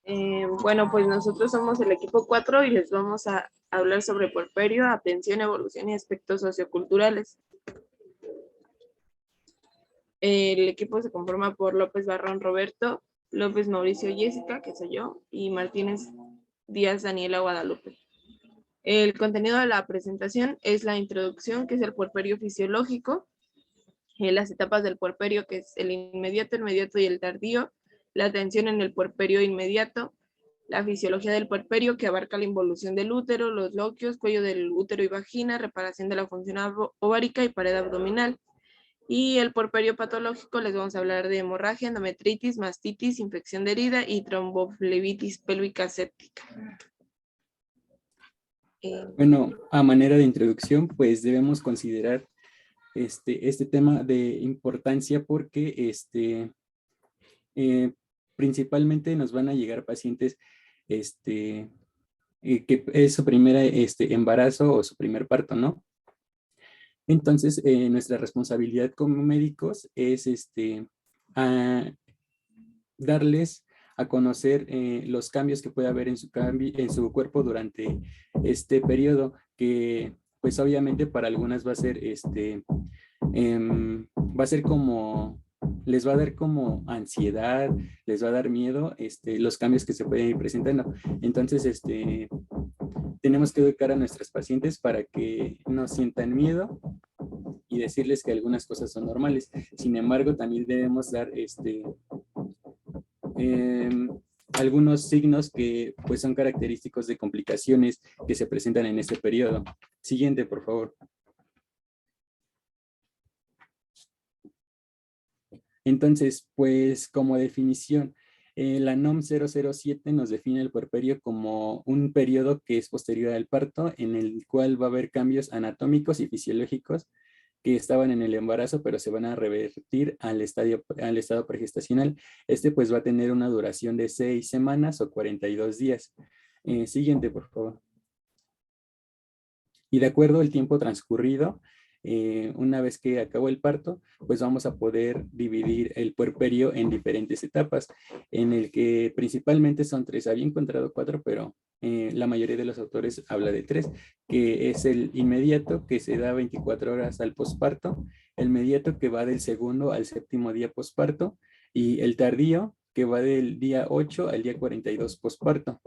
Bueno, pues nosotros somos el equipo 4 y les vamos a hablar sobre puerperio, atención, evolución y aspectos socioculturales. El equipo se conforma por López Barrón Roberto, López Mauricio Jessica, que soy yo, y Martínez Díaz Daniela Guadalupe. El contenido de la presentación es la introducción, que es el puerperio fisiológico, las etapas del puerperio, que es el inmediato y el tardío, la atención en el puerperio inmediato, la fisiología del puerperio, que abarca la involución del útero, los loquios, cuello del útero y vagina, reparación de la función ovárica y pared abdominal. Y el puerperio patológico, les vamos a hablar de hemorragia, endometritis, mastitis, infección de herida y tromboflebitis pélvica séptica. Bueno, a manera de introducción, pues debemos considerar este tema de importancia porque eh, principalmente nos van a llegar pacientes que es su primer embarazo o su primer parto, ¿no? Entonces, nuestra responsabilidad como médicos es a darles a conocer los cambios que puede haber en su cuerpo durante este periodo, que pues obviamente para algunas va a ser como, les va a dar como ansiedad, les va a dar miedo los cambios que se pueden ir presentando. Entonces, tenemos que educar a nuestros pacientes para que no sientan miedo y decirles que algunas cosas son normales. Sin embargo, también debemos dar eh, algunos signos que pues son característicos de complicaciones que se presentan en este periodo. Siguiente, por favor. Entonces, pues como definición, la NOM 007 nos define el puerperio como un periodo que es posterior al parto, en el cual va a haber cambios anatómicos y fisiológicos que estaban en el embarazo, pero se van a revertir al estado pregestacional. Pues va a tener una duración de 6 semanas o 42 días. Siguiente, por favor. Y de acuerdo al tiempo transcurrido, una vez que acabó el parto, pues vamos a poder dividir el puerperio en diferentes etapas, en el que principalmente son 3. Había encontrado 4, pero la mayoría de los autores habla de 3, que es el inmediato, que se da 24 horas al posparto, el mediato, que va del 2º al 7º día posparto, y el tardío, que va del día 8 al día 42 posparto.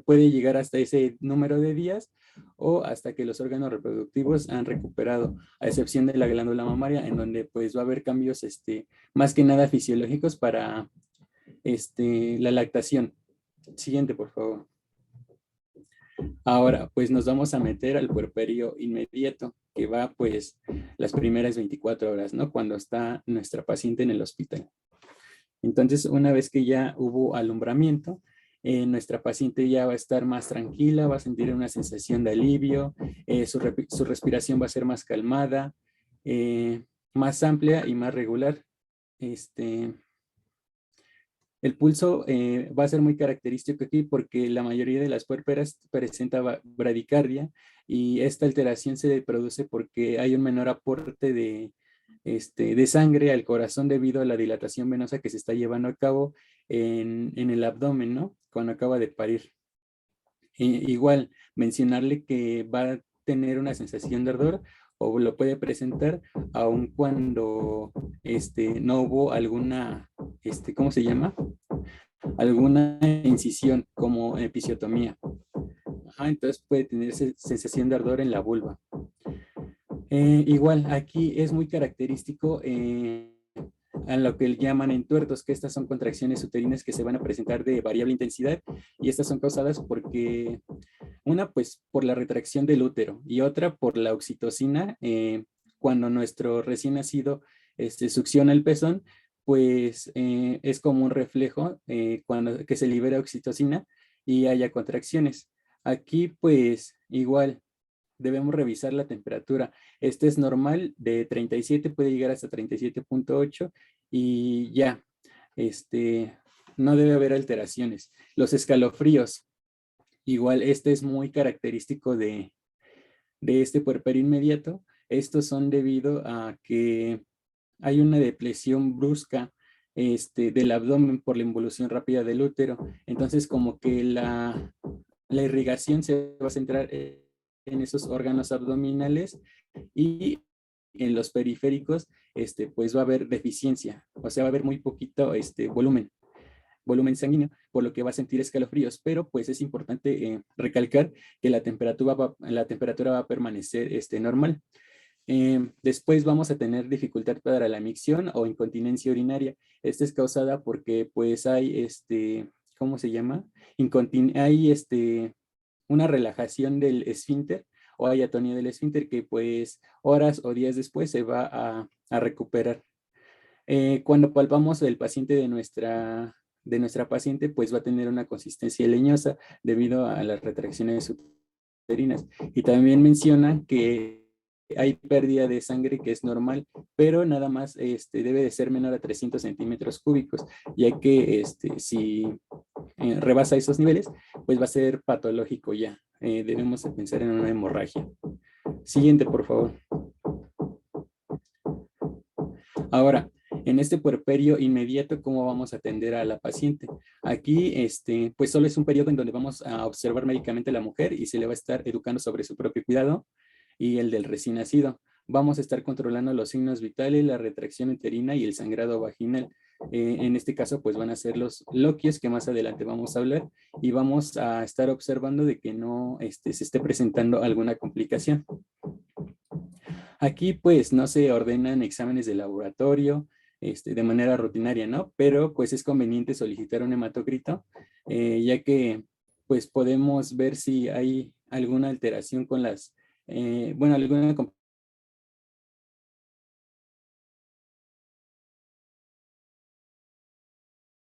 Puede llegar hasta ese número de días o hasta que los órganos reproductivos han recuperado, a excepción de la glándula mamaria, en donde pues va a haber cambios más que nada fisiológicos para la lactación. Siguiente, por favor. Ahora, pues nos vamos a meter al puerperio inmediato, que va pues las primeras 24 horas, ¿no? Cuando está nuestra paciente en el hospital. Entonces, una vez que ya hubo alumbramiento, nuestra paciente ya va a estar más tranquila, va a sentir una sensación de alivio, su respiración va a ser más calmada, más amplia y más regular. El pulso va a ser muy característico aquí porque la mayoría de las puérperas presenta bradicardia y esta alteración se produce porque hay un menor aporte de sangre al corazón debido a la dilatación venosa que se está llevando a cabo en el abdomen, ¿no? Cuando acaba de parir. Igual, mencionarle que va a tener una sensación de ardor o lo puede presentar aun cuando no hubo alguna, ¿cómo se llama? Alguna incisión como episiotomía. Entonces puede tener sensación de ardor en la vulva. Igual, aquí es muy característico a lo que llaman entuertos, que estas son contracciones uterinas que se van a presentar de variable intensidad y estas son causadas porque una, pues por la retracción del útero y otra por la oxitocina. Cuando nuestro recién nacido succiona el pezón, pues es como un reflejo que se libera oxitocina y haya contracciones. Aquí pues igual debemos revisar la temperatura. Este es normal, de 37 puede llegar hasta 37.8 y ya, no debe haber alteraciones. Los escalofríos, igual este es muy característico de este puerperio inmediato. Estos son debido a que hay una depresión brusca del abdomen por la involución rápida del útero. Entonces, como que la irrigación se va a centrar en esos órganos abdominales y en los periféricos, pues va a haber deficiencia, o sea, va a haber muy poquito volumen sanguíneo, por lo que va a sentir escalofríos, pero pues es importante recalcar que la temperatura va a permanecer normal. Después vamos a tener dificultad para la micción o incontinencia urinaria. Esta es causada porque pues hay, ¿cómo se llama? Hay una relajación del esfínter o hay atonía del esfínter que pues horas o días después se va a recuperar. Cuando palpamos el paciente de nuestra paciente, pues va a tener una consistencia leñosa debido a las retracciones uterinas. Y también mencionan que hay pérdida de sangre que es normal, pero nada más debe de ser menor a 300 centímetros cúbicos, ya que si rebasa esos niveles, pues va a ser patológico ya. Debemos de pensar en una hemorragia. Siguiente, por favor. Ahora, en este puerperio inmediato, ¿cómo vamos a atender a la paciente? Aquí, pues solo es un periodo en donde vamos a observar médicamente a la mujer y se le va a estar educando sobre su propio cuidado y el del recién nacido. Vamos a estar controlando los signos vitales, la retracción uterina y el sangrado vaginal. En este caso, pues van a ser los loquios que más adelante vamos a hablar y vamos a estar observando de que no se esté presentando alguna complicación. Aquí pues no se ordenan exámenes de laboratorio de manera rutinaria, ¿no? Pero pues es conveniente solicitar un hematocrito, ya que pues podemos ver si hay alguna alteración con alguna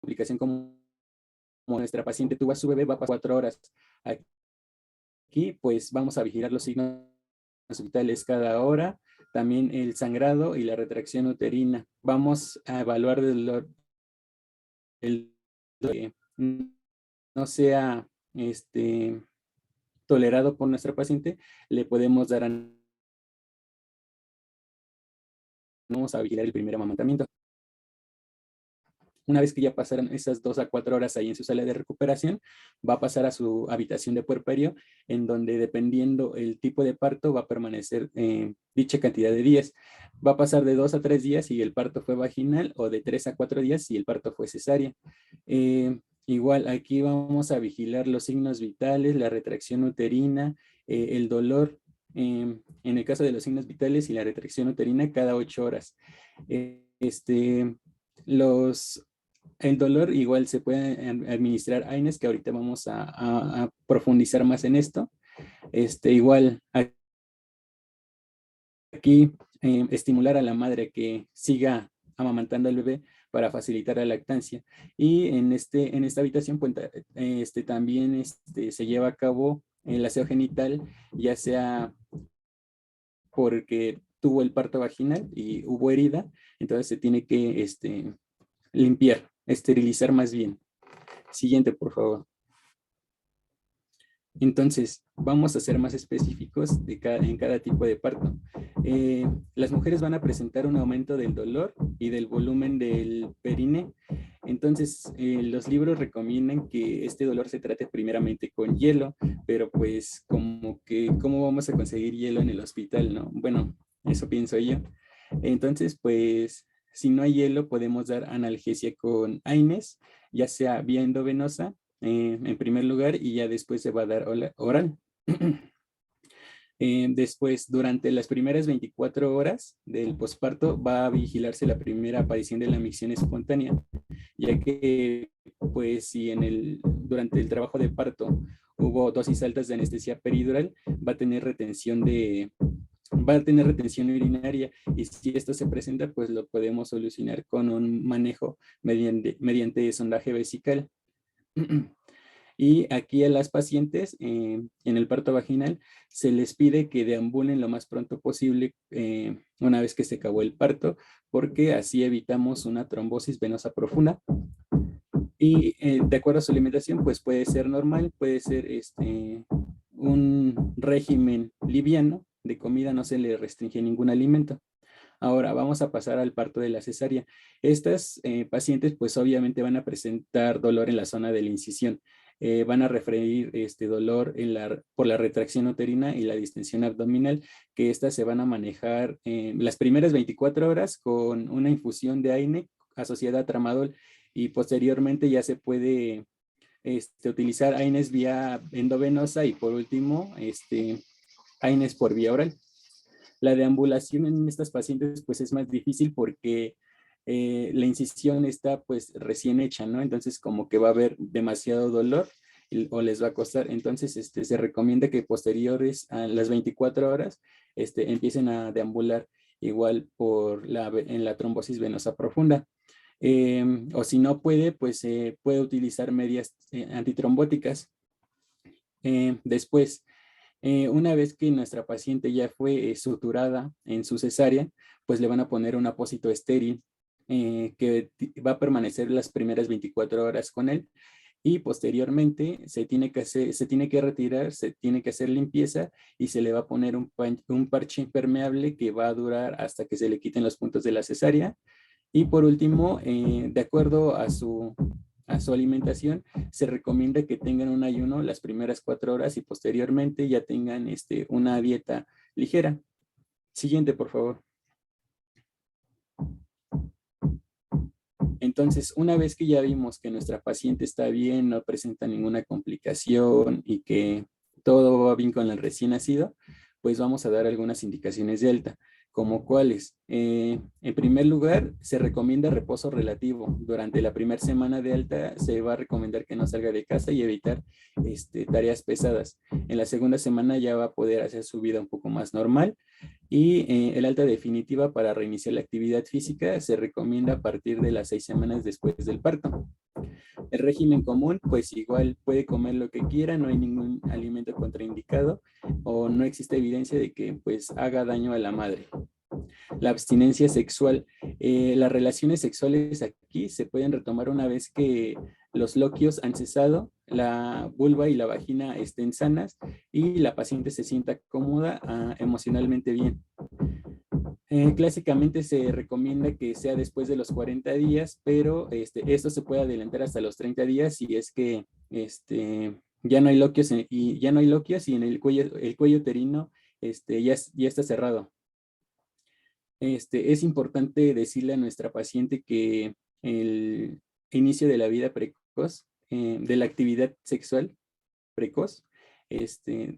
complicación como nuestra paciente tuvo a su bebé, va a pasar 4 horas. Aquí pues vamos a vigilar los signos vitales cada hora, también el sangrado y la retracción uterina. Vamos a evaluar el que no sea tolerado por nuestra paciente, le podemos dar vamos a vigilar el primer amamantamiento. Una vez que ya pasaron esas 2 a 4 horas ahí en su sala de recuperación, va a pasar a su habitación de puerperio, en donde dependiendo el tipo de parto va a permanecer dicha cantidad de días. Va a pasar de 2 a 3 días si el parto fue vaginal o de 3 a 4 días si el parto fue cesárea. Igual aquí vamos a vigilar los signos vitales, la retracción uterina, el dolor. En el caso de los signos vitales y la retracción uterina cada 8 horas. El dolor igual se puede administrar AINES, que ahorita vamos a profundizar más en esto. Igual aquí estimular a la madre que siga amamantando al bebé para facilitar la lactancia. Y en esta habitación pues, también se lleva a cabo el aseo genital, ya sea porque tuvo el parto vaginal y hubo herida, entonces se tiene que limpiar, esterilizar más bien. Siguiente, por favor. Entonces, vamos a ser más específicos en cada tipo de parto. Las mujeres van a presentar un aumento del dolor y del volumen del perine. Entonces, los libros recomiendan que este dolor se trate primeramente con hielo, pero pues ¿cómo vamos a conseguir hielo en el hospital, no? Bueno, eso pienso yo. Entonces, pues, si no hay hielo, podemos dar analgesia con AINES, ya sea vía endovenosa, en primer lugar, y ya después se va a dar oral. Después, durante las primeras 24 horas del posparto, va a vigilarse la primera aparición de la micción espontánea, ya que, pues, si durante el trabajo de parto hubo dosis altas de anestesia peridural, va a tener retención urinaria, y si esto se presenta, pues lo podemos solucionar con un manejo mediante sondaje vesical. Y aquí a las pacientes en el parto vaginal se les pide que deambulen lo más pronto posible una vez que se acabó el parto, porque así evitamos una trombosis venosa profunda. Y de acuerdo a su alimentación, pues puede ser normal, puede ser un régimen liviano de comida, no se le restringe ningún alimento. Ahora vamos a pasar al parto de la cesárea. Estas pacientes pues obviamente van a presentar dolor en la zona de la incisión. Van a referir este dolor por la retracción uterina y la distensión abdominal, que estas se van a manejar las primeras 24 horas con una infusión de AINE asociada a tramadol, y posteriormente ya se puede utilizar AINES vía endovenosa y por último AINES por vía oral. La deambulación en estas pacientes pues es más difícil porque la incisión está pues recién hecha, ¿no? Entonces como que va a haber demasiado dolor o les va a costar. Entonces se recomienda que posteriores a las 24 horas empiecen a deambular igual en la trombosis venosa profunda. O si no puede, pues puede utilizar medias antitrombóticas. Después, una vez que nuestra paciente ya fue suturada en su cesárea, pues le van a poner un apósito estéril que va a permanecer las primeras 24 horas con él, y posteriormente se tiene que retirar, se tiene que hacer limpieza y se le va a poner un parche impermeable que va a durar hasta que se le quiten los puntos de la cesárea. Y por último, de acuerdo a su alimentación, se recomienda que tengan un ayuno las primeras 4 horas y posteriormente ya tengan una dieta ligera. Siguiente, por favor. Entonces, una vez que ya vimos que nuestra paciente está bien, no presenta ninguna complicación y que todo va bien con el recién nacido, pues vamos a dar algunas indicaciones de alta, como cuáles. En primer lugar, se recomienda reposo relativo. Durante la primera semana de alta se va a recomendar que no salga de casa y evitar tareas pesadas. En la segunda semana ya va a poder hacer su vida un poco más normal. Y el alta definitiva para reiniciar la actividad física se recomienda a partir de las 6 semanas después del parto. El régimen común, pues igual puede comer lo que quiera, no hay ningún alimento contraindicado o no existe evidencia de que pues haga daño a la madre. La abstinencia sexual. Las relaciones sexuales aquí se pueden retomar una vez que los loquios han cesado, la vulva y la vagina estén sanas y la paciente se sienta cómoda emocionalmente bien. Clásicamente se recomienda que sea después de los 40 días, pero esto se puede adelantar hasta los 30 días si es que ya no hay loquios y en el cuello uterino ya está cerrado. Es importante decirle a nuestra paciente que el inicio de la vida precoz, de la actividad sexual precoz,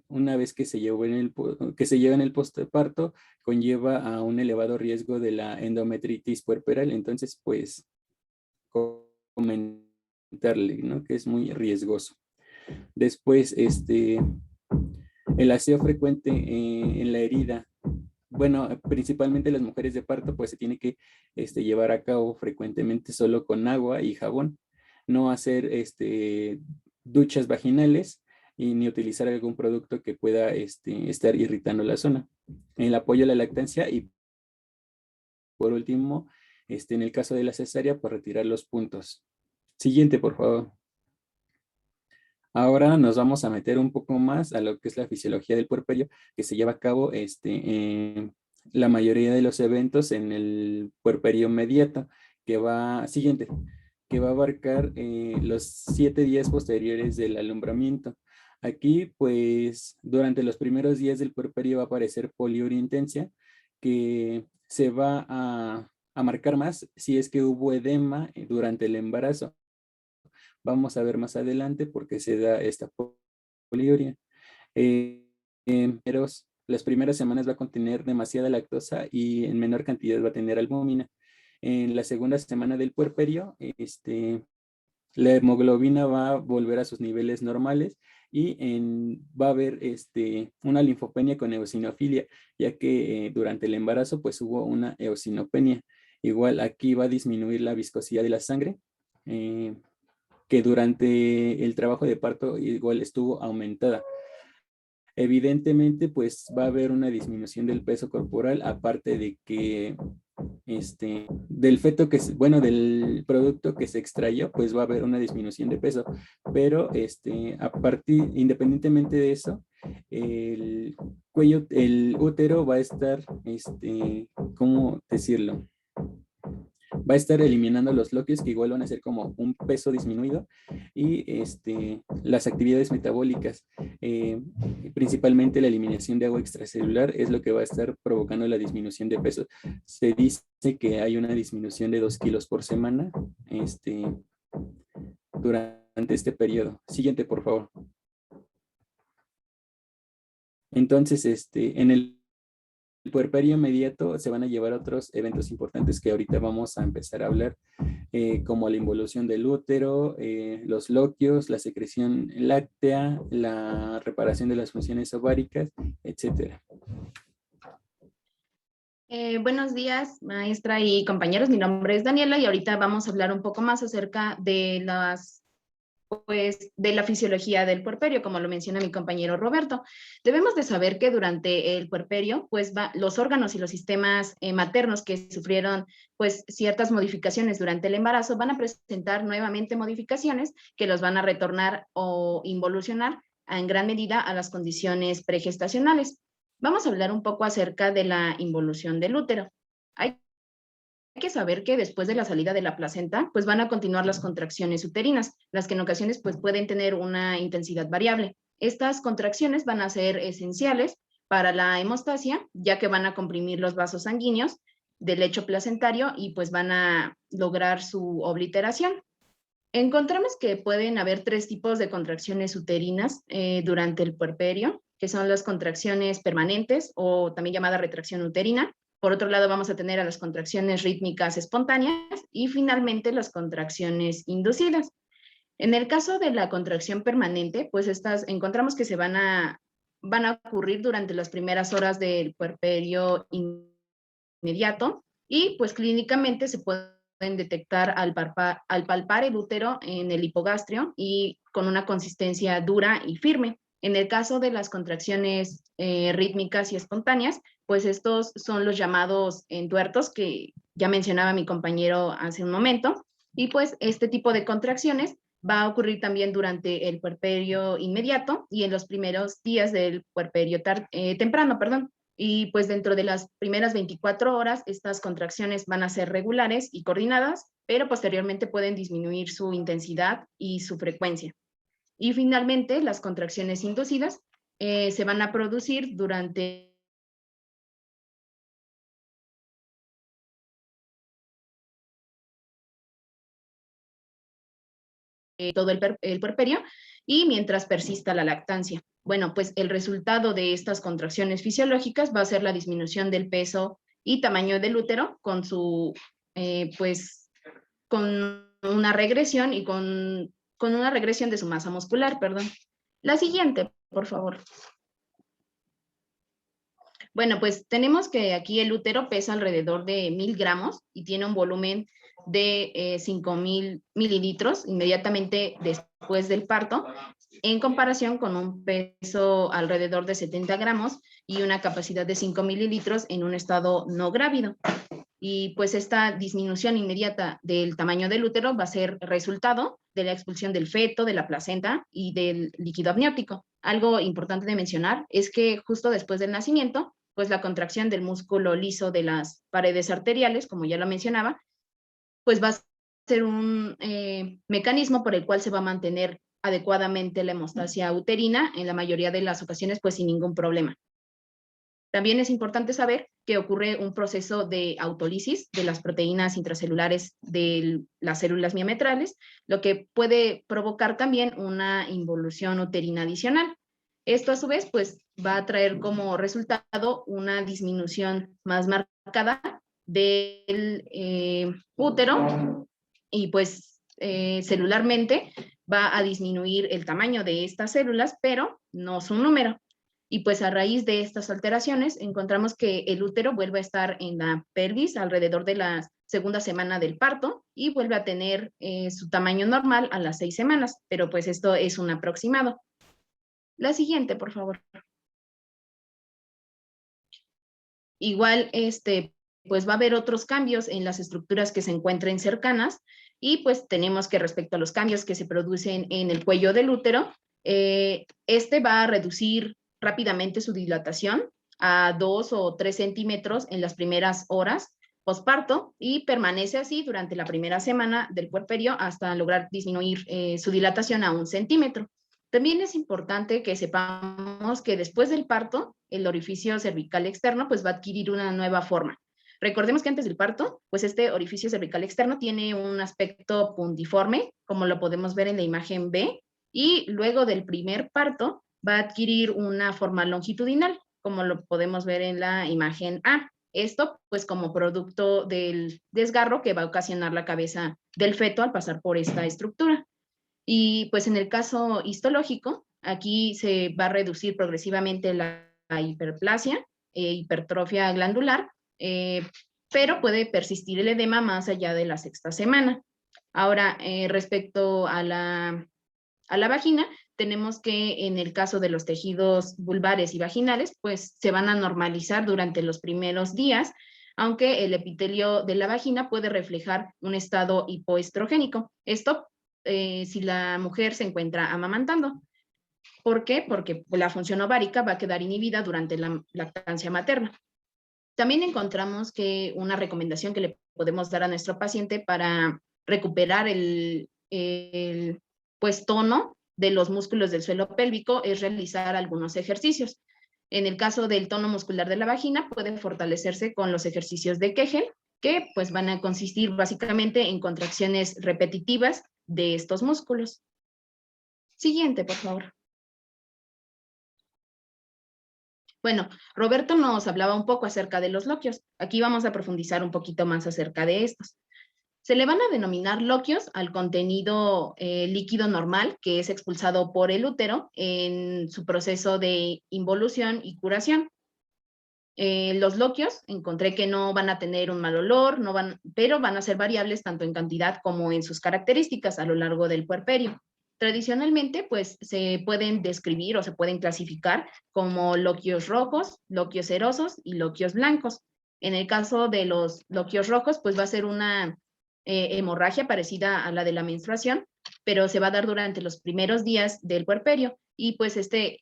una vez que se lleva en el postparto, conlleva a un elevado riesgo de la endometritis puerperal. Entonces, pues, comentarle, ¿no?, que es muy riesgoso. Después, el aseo frecuente en la herida. Bueno, principalmente las mujeres de parto, pues se tiene que llevar a cabo frecuentemente solo con agua y jabón. No hacer duchas vaginales y ni utilizar algún producto que pueda estar irritando la zona. El apoyo a la lactancia y por último, en el caso de la cesárea, pues retirar los puntos. Siguiente, por favor. Ahora nos vamos a meter un poco más a lo que es la fisiología del puerperio, que se lleva a cabo la mayoría de los eventos en el puerperio inmediato, siguiente, que va a abarcar los 7 días posteriores del alumbramiento. Aquí, pues, durante los primeros días del puerperio va a aparecer poliuria intensa, que se va a marcar más si es que hubo edema durante el embarazo. Vamos a ver más adelante por qué se da esta poliuria. Pero las primeras semanas va a contener demasiada lactosa y en menor cantidad va a tener albúmina. En la segunda semana del puerperio, la hemoglobina va a volver a sus niveles normales y va a haber una linfopenia con eosinofilia, ya que durante el embarazo pues hubo una eosinopenia. Igual aquí va a disminuir la viscosidad de la sangre, que durante el trabajo de parto igual estuvo aumentada. Evidentemente, pues va a haber una disminución del peso corporal, aparte de que del feto del producto que se extrayó, pues va a haber una disminución de peso, pero independientemente de eso, el útero va a estar ¿cómo decirlo? Va a estar eliminando los loquios que igual van a ser como un peso disminuido y las actividades metabólicas, principalmente la eliminación de agua extracelular es lo que va a estar provocando la disminución de peso. Se dice que hay una disminución de 2 kilos por semana durante este periodo. Siguiente, por favor. Entonces, en el puerperio inmediato se van a llevar otros eventos importantes que ahorita vamos a empezar a hablar, como la involución del útero, los loquios, la secreción láctea, la reparación de las funciones ováricas, etcétera. Buenos días, maestra y compañeros. Mi nombre es Daniela y ahorita vamos a hablar un poco más acerca de de la fisiología del puerperio, como lo menciona mi compañero Roberto. Debemos de saber que durante el puerperio, los órganos y los sistemas maternos que sufrieron ciertas modificaciones durante el embarazo van a presentar nuevamente modificaciones que los van a retornar o involucionar en gran medida a las condiciones pregestacionales. Vamos a hablar un poco acerca de la involución del útero. Hay que saber que después de la salida de la placenta, van a continuar las contracciones uterinas, las que en ocasiones pueden tener una intensidad variable. Estas contracciones van a ser esenciales para la hemostasia, ya que van a comprimir los vasos sanguíneos del lecho placentario y van a lograr su obliteración. Encontramos que pueden haber 3 tipos de contracciones uterinas durante el puerperio, que son las contracciones permanentes o también llamada retracción uterina. Por otro lado, vamos a tener a las contracciones rítmicas espontáneas y finalmente las contracciones inducidas. En el caso de la contracción permanente, estas encontramos que van a ocurrir durante las primeras horas del puerperio inmediato y clínicamente se pueden detectar al palpar el útero en el hipogastrio y con una consistencia dura y firme. En el caso de las contracciones rítmicas y espontáneas, estos son los llamados entuertos que ya mencionaba mi compañero hace un momento, y este tipo de contracciones va a ocurrir también durante el puerperio inmediato y en los primeros días del puerperio temprano, perdón. Y dentro de las primeras 24 horas, estas contracciones van a ser regulares y coordinadas, pero posteriormente pueden disminuir su intensidad y su frecuencia. Y finalmente, las contracciones inducidas se van a producir durante todo el puerperio y mientras persista la lactancia. Bueno, el resultado de estas contracciones fisiológicas va a ser la disminución del peso y tamaño del útero con con una regresión y con una regresión de su masa muscular, perdón. La siguiente, por favor. Bueno, tenemos que aquí el útero pesa alrededor de 1000 gramos y tiene un volumen de 5000 mililitros inmediatamente después del parto, en comparación con un peso alrededor de 70 gramos y una capacidad de 5 mililitros en un estado no grávido. Y esta disminución inmediata del tamaño del útero va a ser resultado de la expulsión del feto, de la placenta y del líquido amniótico. Algo importante de mencionar es que justo después del nacimiento, la contracción del músculo liso de las paredes arteriales, como ya lo mencionaba, va a ser un mecanismo por el cual se va a mantener adecuadamente la hemostasia uterina en la mayoría de las ocasiones, sin ningún problema. También es importante saber que ocurre un proceso de autólisis de las proteínas intracelulares de las células miometrales, lo que puede provocar también una involución uterina adicional. Esto a su vez va a traer como resultado una disminución más marcada del útero y celularmente va a disminuir el tamaño de estas células, pero no su número. Y a raíz de estas alteraciones encontramos que el útero vuelve a estar en la pelvis alrededor de la segunda semana del parto y vuelve a tener su tamaño normal a las 6 semanas, pero esto es un aproximado. La siguiente, por favor. Igual, va a haber otros cambios en las estructuras que se encuentren cercanas y tenemos que respecto a los cambios que se producen en el cuello del útero, va a reducir rápidamente su dilatación a 2 o 3 centímetros en las primeras horas posparto y permanece así durante la primera semana del puerperio hasta lograr disminuir su dilatación a 1 centímetro. También es importante que sepamos que después del parto, el orificio cervical externo pues va a adquirir una nueva forma. Recordemos que antes del parto, pues este orificio cervical externo tiene un aspecto puntiforme, como lo podemos ver en la imagen B, y luego del primer parto va a adquirir una forma longitudinal, como lo podemos ver en la imagen A. Esto pues como producto del desgarro que va a ocasionar la cabeza del feto al pasar por esta estructura. Y pues en el caso histológico, aquí se va a reducir progresivamente la hiperplasia e hipertrofia glandular, pero puede persistir el edema más allá de la 6ª semana. Ahora, respecto a la vagina, tenemos que en el caso de los tejidos vulvares y vaginales, pues se van a normalizar durante los primeros días, aunque el epitelio de la vagina puede reflejar un estado hipoestrogénico. Esto si la mujer se encuentra amamantando. ¿Por qué? Porque la función ovárica va a quedar inhibida durante la lactancia materna. También encontramos que una recomendación que le podemos dar a nuestro paciente para recuperar el pues, tono de los músculos del suelo pélvico es realizar algunos ejercicios. En el caso del tono muscular de la vagina, puede fortalecerse con los ejercicios de Kegel, que pues van a consistir básicamente en contracciones repetitivas de estos músculos. Siguiente, por favor. Bueno, Roberto nos hablaba un poco acerca de los loquios. Aquí vamos a profundizar un poquito más acerca de estos. Se le van a denominar loquios al contenido líquido normal que es expulsado por el útero en su proceso de involución y curación. Los loquios encontré que no van a tener un mal olor, pero van a ser variables tanto en cantidad como en sus características a lo largo del puerperio. Tradicionalmente, pues se pueden describir o se pueden clasificar como loquios rojos, loquios cerosos y loquios blancos. En el caso de los loquios rojos, pues va a ser una hemorragia parecida a la de la menstruación, pero se va a dar durante los primeros días del puerperio y pues este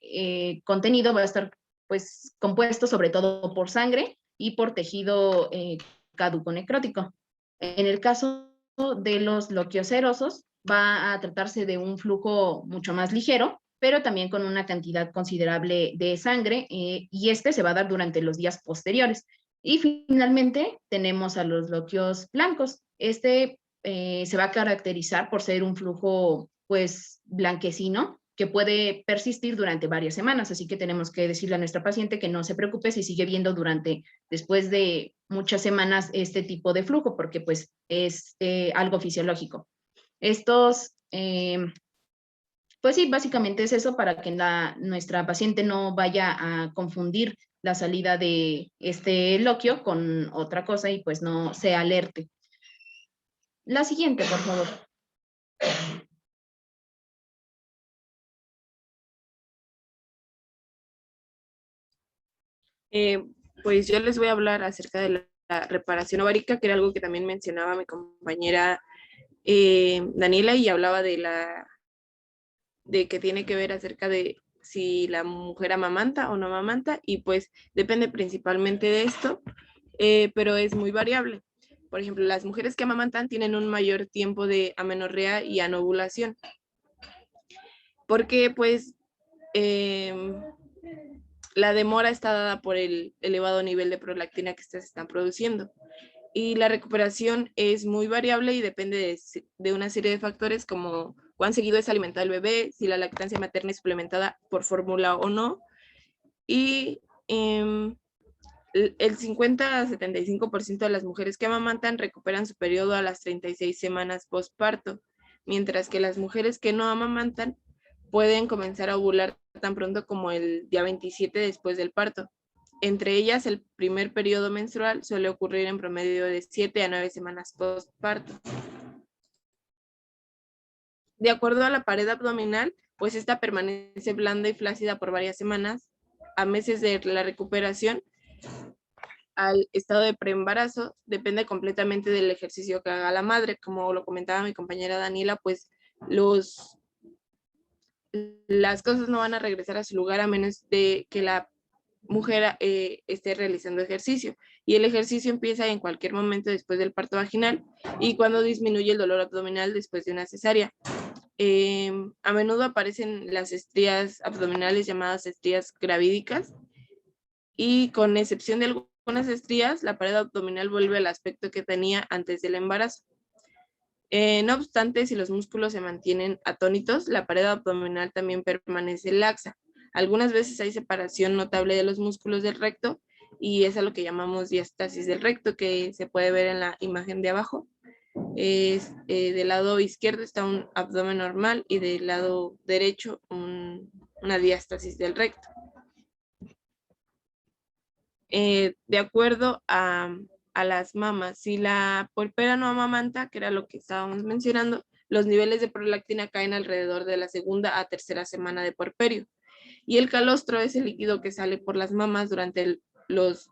contenido va a estar pues compuesto sobre todo por sangre y por tejido caduco necrótico. En el caso de los loquios cerosos, va a tratarse de un flujo mucho más ligero, pero también con una cantidad considerable de sangre y este se va a dar durante los días posteriores. Y finalmente tenemos a los loquios blancos. Este se va a caracterizar por ser un flujo pues blanquecino que puede persistir durante varias semanas, así que tenemos que decirle a nuestra paciente que no se preocupe si sigue viendo después de muchas semanas este tipo de flujo, porque pues es algo fisiológico. Estos, pues sí, básicamente es eso para que nuestra paciente no vaya a confundir la salida de este loquio con otra cosa y pues no se alerte. La siguiente, por favor. Pues yo les voy a hablar acerca de la reparación ovárica, que era algo que también mencionaba mi compañera Daniela, y hablaba de que tiene que ver acerca de si la mujer amamanta o no amamanta, y pues depende principalmente de esto, pero es muy variable. Por ejemplo, las mujeres que amamantan tienen un mayor tiempo de amenorrea y anovulación, porque pues la demora está dada por el elevado nivel de prolactina que estas están produciendo. Y la recuperación es muy variable y depende de una serie de factores como cuán seguido es alimentado el bebé, si la lactancia materna es suplementada por fórmula o no. Y el 50 a 75% de las mujeres que amamantan recuperan su periodo a las 36 semanas postparto, mientras que las mujeres que no amamantan pueden comenzar a ovular tan pronto como el día 27 después del parto. Entre ellas, el primer periodo menstrual suele ocurrir en promedio de 7 a 9 semanas postparto. De acuerdo a la pared abdominal, pues esta permanece blanda y flácida por varias semanas. A meses de la recuperación, al estado de preembarazo, depende completamente del ejercicio que haga la madre. Como lo comentaba mi compañera Daniela, pues las cosas no van a regresar a su lugar a menos de que la mujer esté realizando ejercicio. Y el ejercicio empieza en cualquier momento después del parto vaginal y cuando disminuye el dolor abdominal después de una cesárea. A menudo aparecen las estrías abdominales llamadas estrías gravídicas y con excepción de algunas estrías, la pared abdominal vuelve al aspecto que tenía antes del embarazo. No obstante, si los músculos se mantienen atónitos, la pared abdominal también permanece laxa. Algunas veces hay separación notable de los músculos del recto y es a lo que llamamos diástasis del recto, que se puede ver en la imagen de abajo. Del lado izquierdo está un abdomen normal y del lado derecho una diástasis del recto. De acuerdo a las mamas, si la puerpera no amamanta, que era lo que estábamos mencionando, los niveles de prolactina caen alrededor de la segunda a tercera semana de puerperio. Y el calostro es el líquido que sale por las mamas durante los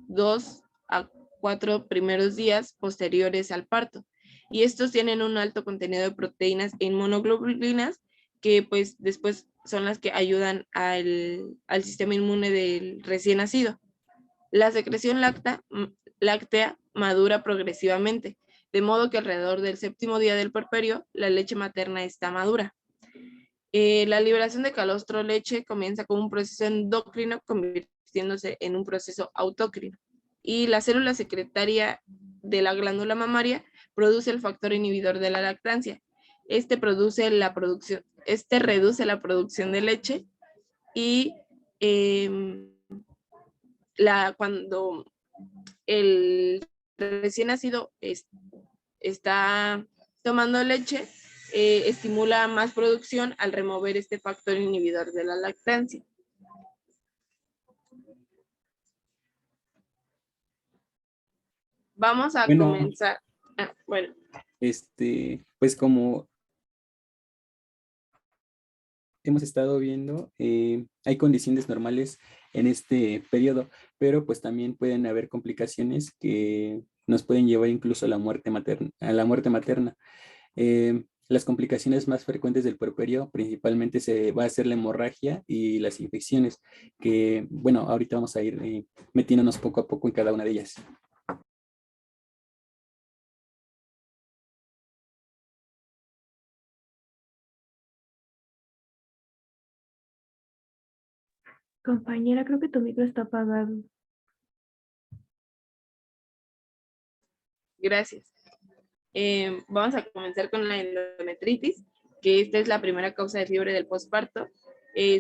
2 a 4 primeros días posteriores al parto. Y estos tienen un alto contenido de proteínas e inmunoglobulinas que pues después son las que ayudan al sistema inmune del recién nacido. La secreción láctea madura progresivamente, de modo que alrededor del séptimo día del puerperio la leche materna está madura. La liberación de calostro-leche comienza con un proceso endocrino convirtiéndose en un proceso autócrino. Y la célula secretaria de la glándula mamaria produce el factor inhibidor de la lactancia. Este reduce la producción de leche y cuando el recién nacido está tomando leche, estimula más producción al remover este factor inhibidor de la lactancia. Vamos a comenzar. Bueno. Pues como hemos estado viendo, hay condiciones normales en este periodo, pero pues también pueden haber complicaciones que nos pueden llevar incluso a la muerte materna. Las complicaciones más frecuentes del puerperio principalmente se va a ser la hemorragia y las infecciones, que bueno, ahorita vamos a ir metiéndonos poco a poco en cada una de ellas. Compañera, creo que tu micro está apagado. Gracias. Vamos a comenzar con la endometritis, que esta es la primera causa de fiebre del posparto,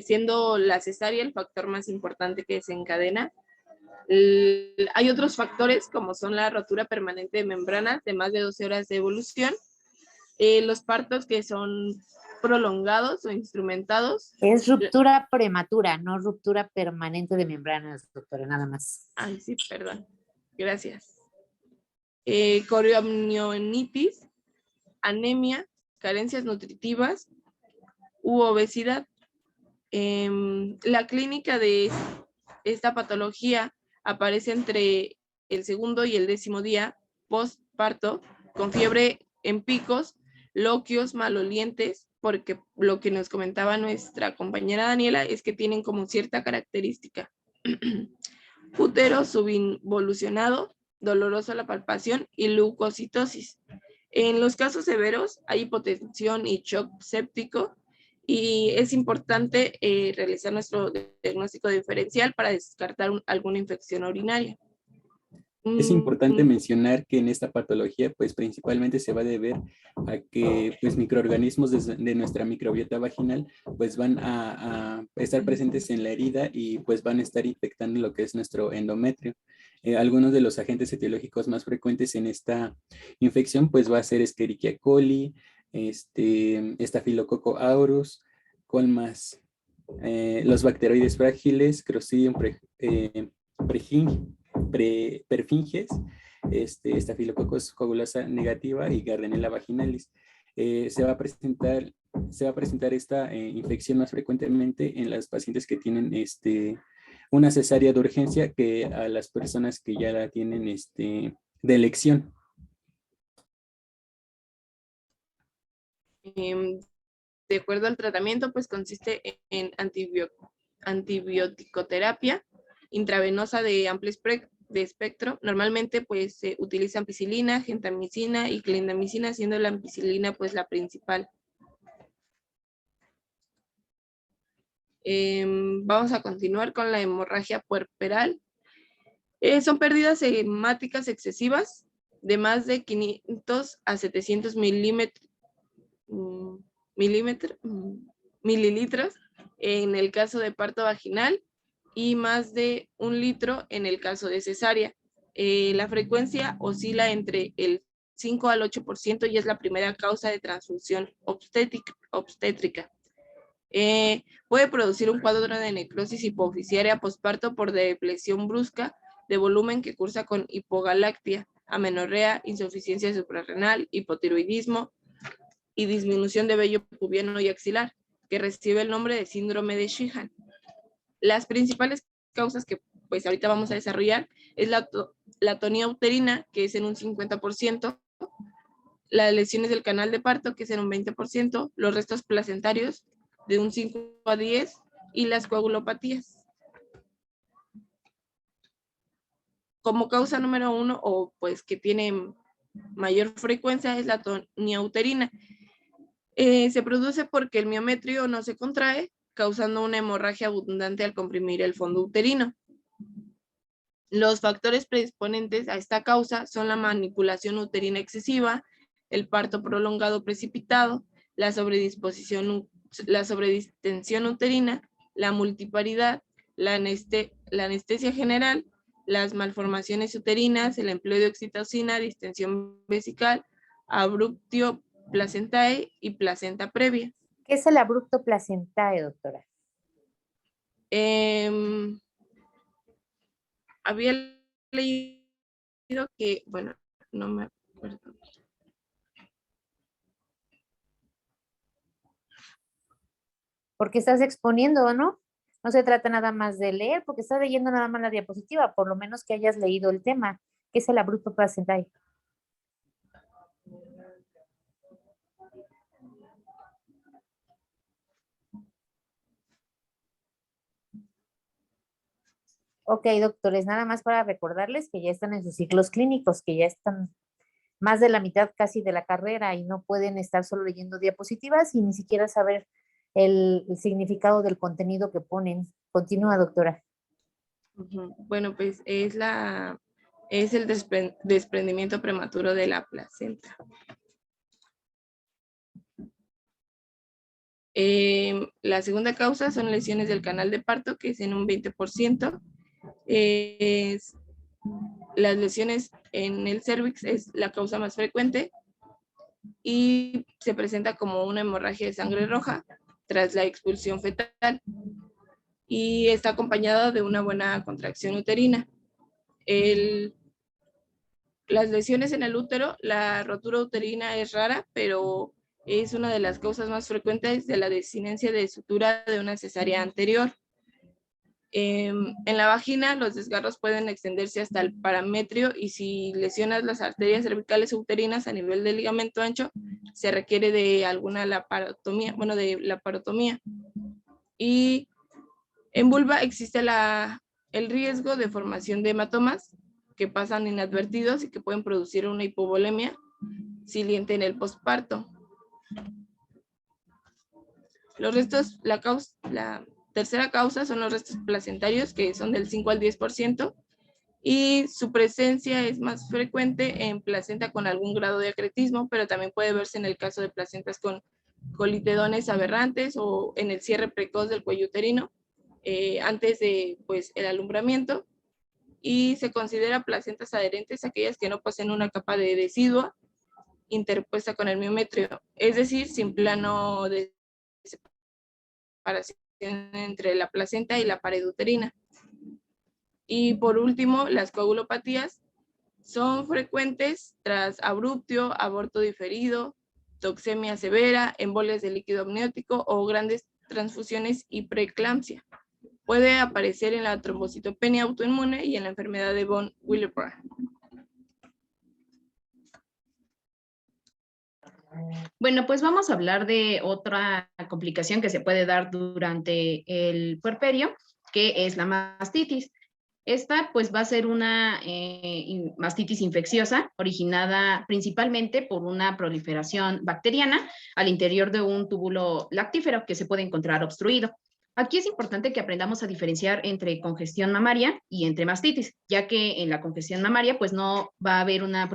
siendo la cesárea el factor más importante que desencadena. Hay otros factores como son la rotura permanente de membranas de más de 12 horas de evolución, los partos que son prolongados o instrumentados. Es ruptura prematura, no ruptura permanente de membranas, doctora, nada más. Ay, sí, perdón. Gracias. Coriamnionitis, anemia, carencias nutritivas u obesidad. La clínica de esta patología aparece entre el segundo y el 10º día postparto, con fiebre en picos, loquios malolientes, porque lo que nos comentaba nuestra compañera Daniela es que tienen como cierta característica. Útero subinvolucionado, doloroso a la palpación y leucocitosis. En los casos severos hay hipotensión y shock séptico y es importante realizar nuestro diagnóstico diferencial para descartar alguna infección urinaria. Es importante mencionar que en esta patología, pues principalmente se va a deber a que pues, microorganismos de nuestra microbiota vaginal pues van a estar presentes en la herida y pues van a estar infectando lo que es nuestro endometrio. Algunos de los agentes etiológicos más frecuentes en esta infección pues va a ser Escherichia coli, Staphylococcus aureus, ¿cuál más? Los bacteroides frágiles, Clostridium perfinges, Staphylococcus coagulosa negativa y Gardnerella vaginalis. Se va a presentar esta infección más frecuentemente en las pacientes que tienen una cesárea de urgencia que a las personas que ya la tienen de elección. De acuerdo al tratamiento, pues consiste en antibioticoterapia intravenosa de amplio espectro. Normalmente pues se utiliza ampicilina, gentamicina y clindamicina, siendo la ampicilina pues la principal. Vamos a continuar con la hemorragia puerperal. Son pérdidas hemáticas excesivas de más de 500 a 700 mililitros en el caso de parto vaginal y más de 1 litro en el caso de cesárea. La frecuencia oscila entre el 5 al 8% y es la primera causa de transfusión obstétrica. Puede producir un cuadro de necrosis hipoficiaria posparto por depresión brusca de volumen que cursa con hipogalactia, amenorrea, insuficiencia suprarrenal, hipotiroidismo y disminución de vello pubiano y axilar, que recibe el nombre de síndrome de Sheehan. Las principales causas que pues ahorita vamos a desarrollar es la atonía uterina, que es en un 50%, las lesiones del canal de parto, que es en un 20%, los restos placentarios de un 5 a 10 y las coagulopatías. Como causa número 1, o pues que tiene mayor frecuencia, es la atonía uterina. Se produce porque el miometrio no se contrae, causando una hemorragia abundante al comprimir el fondo uterino. Los factores predisponentes a esta causa son la manipulación uterina excesiva, el parto prolongado precipitado, la sobredistensión uterina, la multiparidad, la anestesia general, las malformaciones uterinas, el empleo de oxitocina, distensión vesical, abruptio placentae y placenta previa. ¿Qué es el abrupto placentae, doctora? Había leído que, bueno, no me acuerdo. Porque estás exponiendo, ¿no? No se trata nada más de leer, porque estás leyendo nada más la diapositiva, por lo menos que hayas leído el tema. ¿Qué es el abrupto placentae? Ok, doctores, nada más para recordarles que ya están en sus ciclos clínicos, que ya están más de la mitad casi de la carrera y no pueden estar solo leyendo diapositivas y ni siquiera saber el significado del contenido que ponen. Continúa, doctora. Bueno, pues es el desprendimiento prematuro de la placenta. La segunda causa son lesiones del canal de parto, que es en un 20%. Las lesiones en el cérvix es la causa más frecuente y se presenta como una hemorragia de sangre roja tras la expulsión fetal y está acompañada de una buena contracción uterina. Las lesiones en el útero, la rotura uterina es rara, pero es una de las causas más frecuentes de la desinencia de sutura de una cesárea anterior. En la vagina, los desgarros pueden extenderse hasta el parametrio y si lesionas las arterias cervicales o uterinas a nivel del ligamento ancho, se requiere de alguna laparotomía, de laparotomía. Y en vulva existe el riesgo de formación de hematomas que pasan inadvertidos y que pueden producir una hipovolemia siliente en el posparto. Los restos, la tercera causa son los restos placentarios, que son del 5 al 10%, y su presencia es más frecuente en placenta con algún grado de acretismo, pero también puede verse en el caso de placentas con colitedones aberrantes o en el cierre precoz del cuello uterino, antes de el alumbramiento, y se considera placentas adherentes aquellas que no poseen una capa de decidua interpuesta con el miometrio, es decir, sin plano de separación entre la placenta y la pared uterina. Y por último, las coagulopatías son frecuentes tras abruptio, aborto diferido, toxemia severa, embolias de líquido amniótico o grandes transfusiones y preeclampsia. Puede aparecer en la trombocitopenia autoinmune y en la enfermedad de von Willebrand. Bueno, pues vamos a hablar de otra complicación que se puede dar durante el puerperio, que es la mastitis. Esta pues va a ser una mastitis infecciosa originada principalmente por una proliferación bacteriana al interior de un túbulo lactífero que se puede encontrar obstruido. Aquí es importante que aprendamos a diferenciar entre congestión mamaria y entre mastitis, ya que en la congestión mamaria pues no va a haber una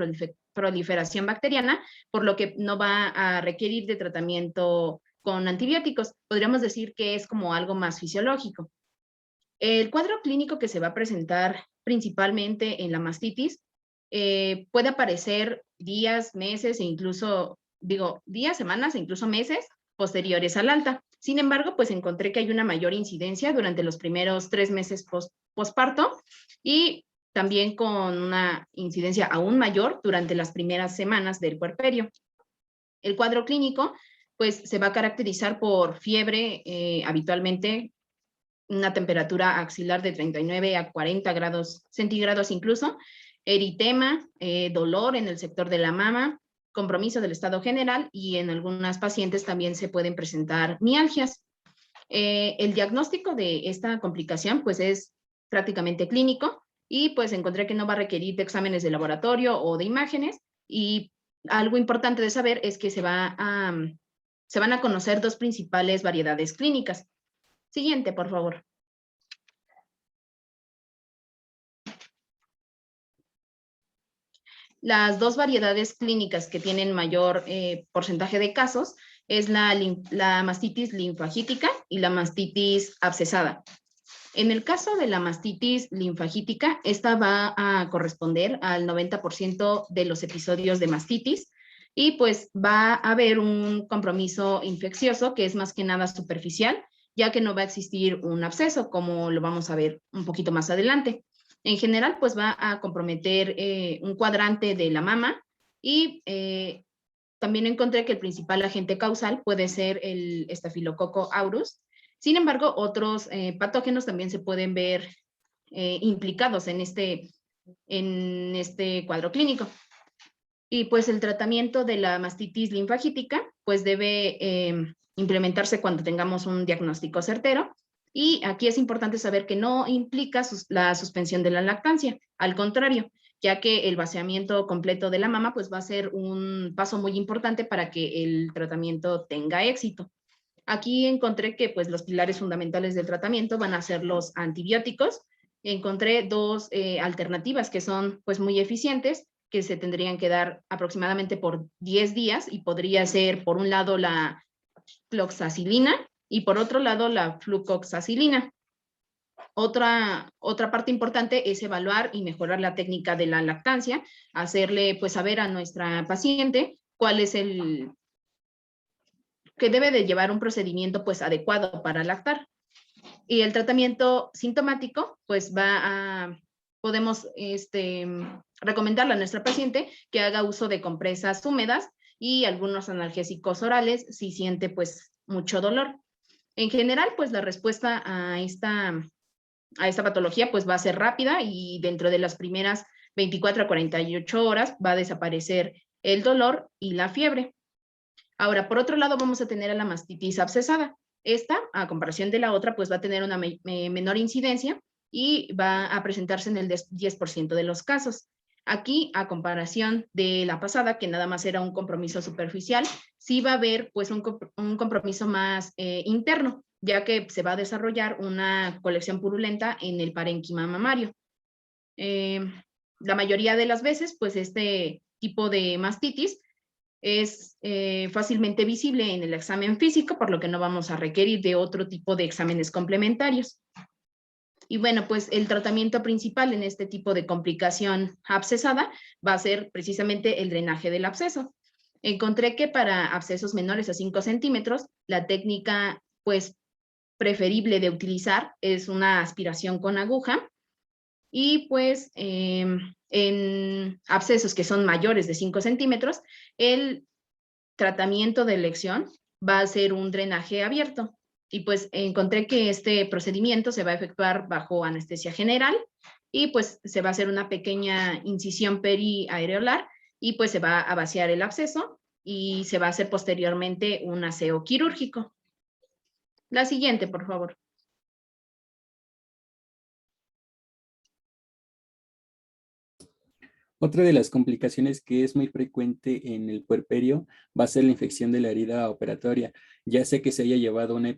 proliferación bacteriana, por lo que no va a requerir de tratamiento con antibióticos. Podríamos decir que es como algo más fisiológico. El cuadro clínico que se va a presentar principalmente en la mastitis puede aparecer días, meses e incluso, días, semanas e incluso meses posteriores al alta. Sin embargo, pues encontré que hay una mayor incidencia durante los primeros 3 meses posparto y también con una incidencia aún mayor durante las primeras semanas del puerperio. El cuadro clínico, pues se va a caracterizar por fiebre habitualmente, una temperatura axilar de 39 a 40 grados centígrados incluso, eritema, dolor en el sector de la mama, compromiso del estado general y en algunas pacientes también se pueden presentar mialgias. El diagnóstico de esta complicación pues es prácticamente clínico y pues encontré que no va a requerir de exámenes de laboratorio o de imágenes y algo importante de saber es que se van a conocer 2 principales variedades clínicas. Siguiente, por favor. Las 2 variedades clínicas que tienen mayor porcentaje de casos es la mastitis linfagítica y la mastitis abscesada. En el caso de la mastitis linfagítica, esta va a corresponder al 90% de los episodios de mastitis y pues va a haber un compromiso infeccioso que es más que nada superficial, ya que no va a existir un absceso, como lo vamos a ver un poquito más adelante. En general, pues va a comprometer un cuadrante de la mama y también encontré que el principal agente causal puede ser el estafilococo aureus. Sin embargo, otros patógenos también se pueden ver implicados en este cuadro clínico. Y pues el tratamiento de la mastitis linfagítica pues debe implementarse cuando tengamos un diagnóstico certero. Y aquí es importante saber que no implica la suspensión de la lactancia, al contrario, ya que el vaciamiento completo de la mama pues va a ser un paso muy importante para que el tratamiento tenga éxito. Aquí encontré que pues los pilares fundamentales del tratamiento van a ser los antibióticos. Encontré 2 alternativas que son pues muy eficientes, que se tendrían que dar aproximadamente por 10 días y podría ser por un lado la cloxacilina y por otro lado la flucoxacilina. Otra parte importante es evaluar y mejorar la técnica de la lactancia, hacerle pues saber a nuestra paciente cuál es el que debe de llevar un procedimiento pues adecuado para lactar. Y el tratamiento sintomático pues podemos recomendarle a nuestra paciente que haga uso de compresas húmedas y algunos analgésicos orales si siente pues mucho dolor. En general pues la respuesta a esta patología pues va a ser rápida y dentro de las primeras 24 a 48 horas va a desaparecer el dolor y la fiebre. Ahora, por otro lado, vamos a tener a la mastitis abscesada. Esta, a comparación de la otra, pues va a tener una menor incidencia y va a presentarse en el 10% de los casos. Aquí, a comparación de la pasada, que nada más era un compromiso superficial, sí va a haber pues un compromiso más interno, ya que se va a desarrollar una colección purulenta en el parénquima mamario. La mayoría de las veces, pues este tipo de mastitis es fácilmente visible en el examen físico, por lo que no vamos a requerir de otro tipo de exámenes complementarios. Y bueno, pues el tratamiento principal en este tipo de complicación abscesada va a ser precisamente el drenaje del absceso. Encontré que para abscesos menores a 5 centímetros, la técnica pues preferible de utilizar es una aspiración con aguja y pues en abscesos que son mayores de 5 centímetros, el tratamiento de elección va a ser un drenaje abierto. Y pues encontré que este procedimiento se va a efectuar bajo anestesia general y pues se va a hacer una pequeña incisión periareolar y pues se va a vaciar el absceso y se va a hacer posteriormente un aseo quirúrgico. La siguiente, por favor. Otra de las complicaciones que es muy frecuente en el puerperio va a ser la infección de la herida operatoria, ya sea que se haya llevado una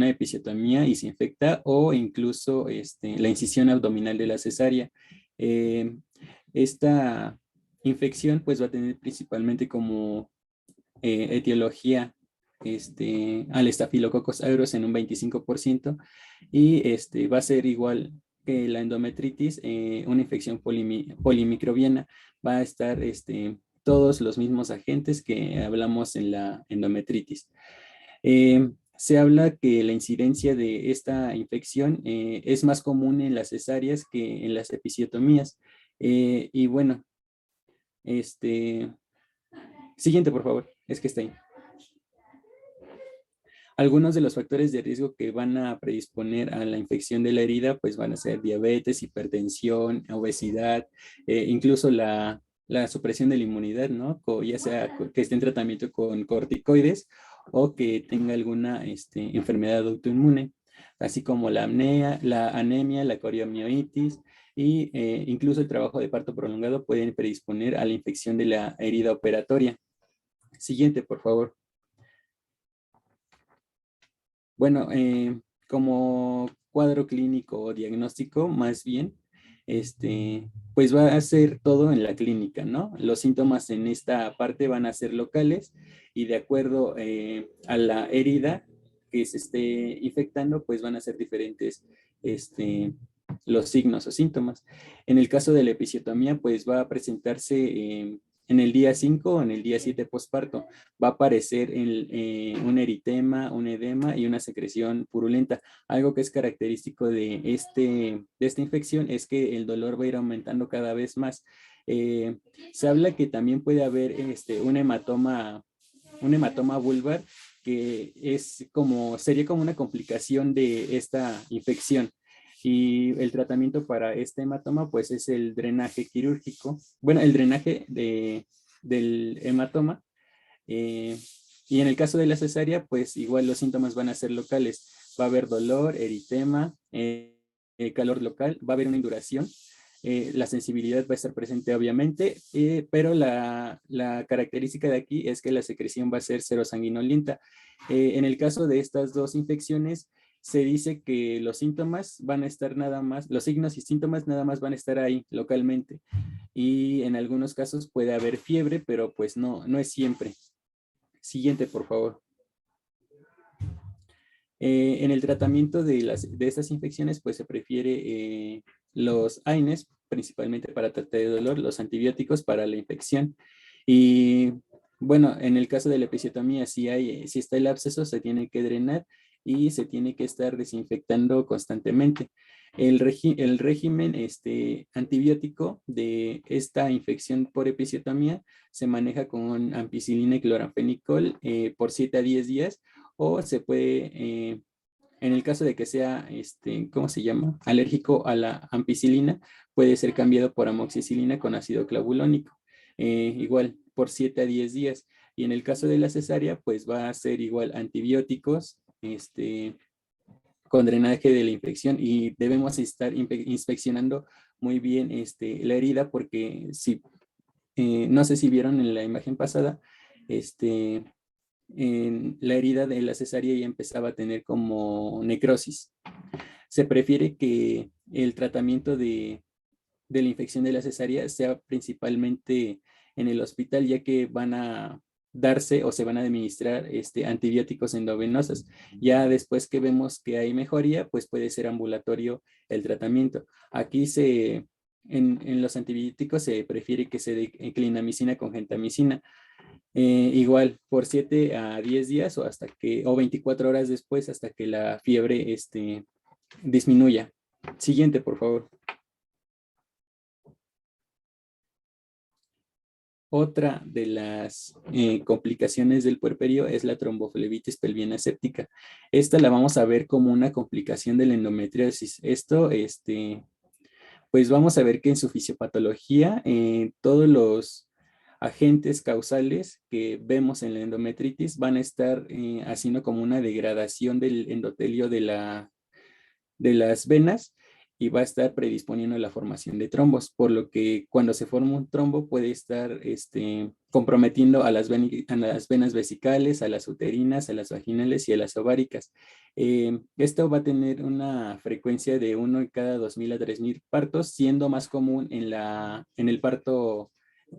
episiotomía y se infecta o incluso la incisión abdominal de la cesárea. Eh, Esta infección pues va a tener principalmente como etiología al Staphylococcus aureus en un 25% y va a ser igual que la endometritis, una infección polimicrobiana. Va a estar todos los mismos agentes que hablamos en la endometritis. Se habla que la incidencia de esta infección es más común en las cesáreas que en las episiotomías. Y bueno, siguiente, por favor, es que está ahí. Algunos de los factores de riesgo que van a predisponer a la infección de la herida, pues van a ser diabetes, hipertensión, obesidad, incluso la supresión de la inmunidad, ¿no? Ya sea que esté en tratamiento con corticoides o que tenga alguna enfermedad autoinmune, así como la anemia, la coriomielitis y incluso el trabajo de parto prolongado pueden predisponer a la infección de la herida operatoria. Siguiente, por favor. Bueno, como cuadro clínico o diagnóstico, más bien, pues va a ser todo en la clínica, ¿no? Los síntomas en esta parte van a ser locales y de acuerdo a la herida que se esté infectando, pues van a ser diferentes los signos o síntomas. En el caso de la episiotomía, pues va a presentarse en el día 5 o en el día 7 posparto. Va a aparecer un eritema, un edema y una secreción purulenta. Algo que es característico de esta infección es que el dolor va a ir aumentando cada vez más. Se habla que también puede haber un hematoma vulvar, que sería como una complicación de esta infección. Y el tratamiento para este hematoma, pues es el drenaje quirúrgico. Bueno, el drenaje del hematoma. Y en el caso de la cesárea, pues igual los síntomas van a ser locales. Va a haber dolor, eritema, calor local, va a haber una induración. La sensibilidad va a estar presente obviamente, pero la característica de aquí es que la secreción va a ser serosanguinolenta. En el caso de estas dos infecciones, se dice que los síntomas van a estar nada más, los signos y síntomas nada más van a estar ahí localmente. Y en algunos casos puede haber fiebre, pero pues no es siempre. Siguiente, por favor. En el tratamiento de estas infecciones, pues se prefiere los AINES, principalmente para tratar de dolor, los antibióticos para la infección. Y bueno, en el caso de la episiotomía, si está el absceso, se tiene que drenar y se tiene que estar desinfectando constantemente. El régimen antibiótico de esta infección por episiotomía se maneja con ampicilina y cloranfenicol por 7 a 10 días, o se puede, en el caso de que sea, ¿cómo se llama? Alérgico a la ampicilina, puede ser cambiado por amoxicilina con ácido clavulónico, igual por 7 a 10 días. Y en el caso de la cesárea, pues va a ser igual antibióticos, con drenaje de la infección, y debemos estar inspeccionando muy bien la herida, porque si, no sé si vieron en la imagen pasada, en la herida de la cesárea ya empezaba a tener como necrosis. Se prefiere que el tratamiento de la infección de la cesárea sea principalmente en el hospital, ya que van a darse o se van a administrar antibióticos endovenosos. Ya después que vemos que hay mejoría, pues puede ser ambulatorio el tratamiento. Aquí en los antibióticos se prefiere que se dé clindamicina con gentamicina. Igual por 7 a 10 días o 24 horas después, hasta que la fiebre disminuya. Siguiente, por favor. Otra de las complicaciones del puerperio es la tromboflebitis pelviana séptica. Esta la vamos a ver como una complicación de la endometriosis. Esto, pues vamos a ver que en su fisiopatología, todos los agentes causales que vemos en la endometritis van a estar haciendo como una degradación del endotelio de las venas, y va a estar predisponiendo a la formación de trombos, por lo que cuando se forma un trombo puede estar comprometiendo a las venas vesicales, a las uterinas, a las vaginales y a las ováricas. Esto va a tener una frecuencia de 1 en cada 2.000 a 3.000 partos, siendo más común en el parto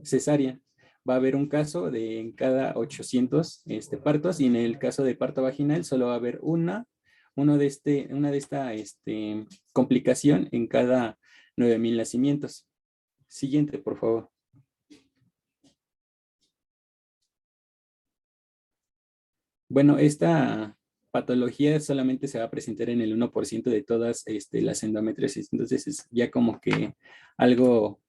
cesárea. Va a haber un caso de en cada 800 partos, y en el caso de parto vaginal solo va a haber una de esta complicación en cada 9.000 nacimientos. Siguiente, por favor. Bueno, esta patología solamente se va a presentar en el 1% de todas las endometriosis, entonces es ya como que algo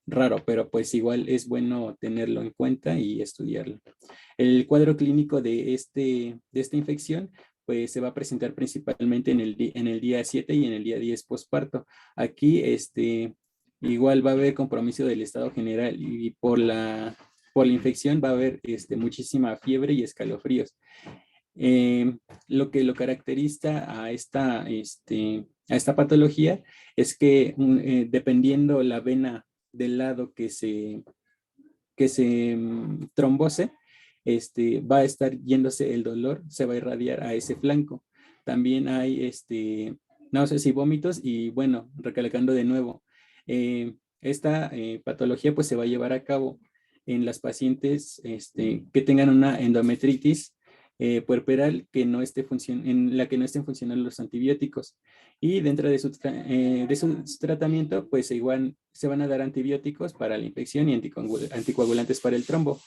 raro, pero pues igual es bueno tenerlo en cuenta y estudiarlo. El cuadro clínico de esta infección pues se va a presentar principalmente en el día 7 y en el día 10 posparto. Aquí igual va a haber compromiso del estado general, y por la infección va a haber muchísima fiebre y escalofríos. Lo que lo caracteriza a esta patología es que dependiendo la vena del lado que se trombose, va a estar yéndose el dolor, se va a irradiar a ese flanco. También hay náuseas y vómitos, y bueno, recalcando de nuevo, esta patología pues se va a llevar a cabo en las pacientes que tengan una endometritis puerperal en la que no estén funcionando los antibióticos, y dentro de su tratamiento pues igual se van a dar antibióticos para la infección y anticoagulantes para el trombo.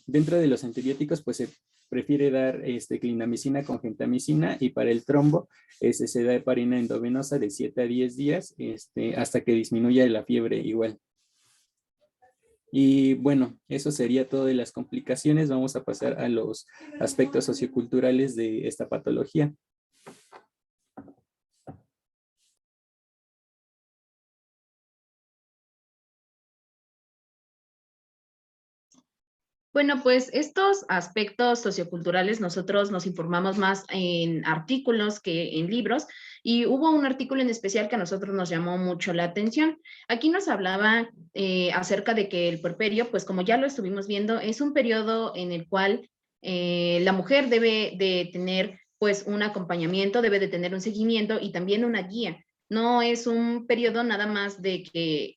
Dentro de los antibióticos pues se prefiere dar clindamicina con gentamicina, y para el trombo se da heparina endovenosa de 7 a 10 días hasta que disminuya la fiebre igual. Y bueno, eso sería todo de las complicaciones. Vamos a pasar a los aspectos socioculturales de esta patología. Bueno, pues estos aspectos socioculturales nosotros nos informamos más en artículos que en libros, y hubo un artículo en especial que a nosotros nos llamó mucho la atención. Aquí nos hablaba acerca de que el puerperio, pues como ya lo estuvimos viendo, es un periodo en el cual la mujer debe de tener pues un acompañamiento, debe de tener un seguimiento y también una guía. No es un periodo nada más de que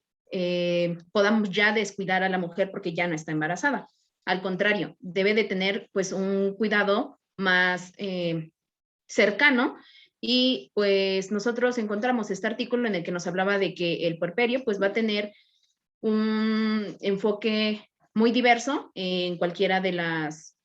podamos ya descuidar a la mujer porque ya no está embarazada. Al contrario, debe de tener pues un cuidado más cercano, y pues nosotros encontramos este artículo en el que nos hablaba de que el puerperio pues va a tener un enfoque muy diverso en cualquiera de las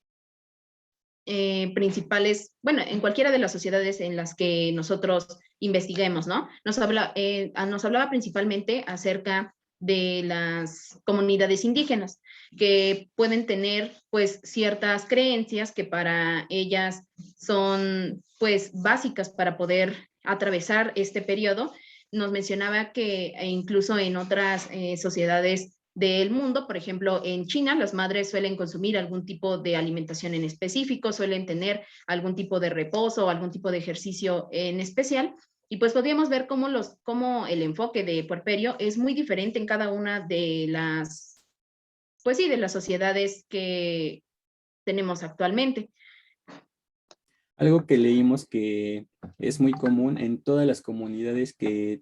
principales, bueno, en cualquiera de las sociedades en las que nosotros investiguemos, ¿no? Nos hablaba principalmente acerca de las comunidades indígenas, que pueden tener pues ciertas creencias que para ellas son pues básicas para poder atravesar este periodo. Nos mencionaba que incluso en otras sociedades del mundo, por ejemplo, en China, las madres suelen consumir algún tipo de alimentación en específico, suelen tener algún tipo de reposo o algún tipo de ejercicio en especial, y pues podríamos ver cómo el enfoque de puerperio es muy diferente en cada una de las, pues sí, de las sociedades que tenemos actualmente. Algo que leímos que es muy común en todas las comunidades que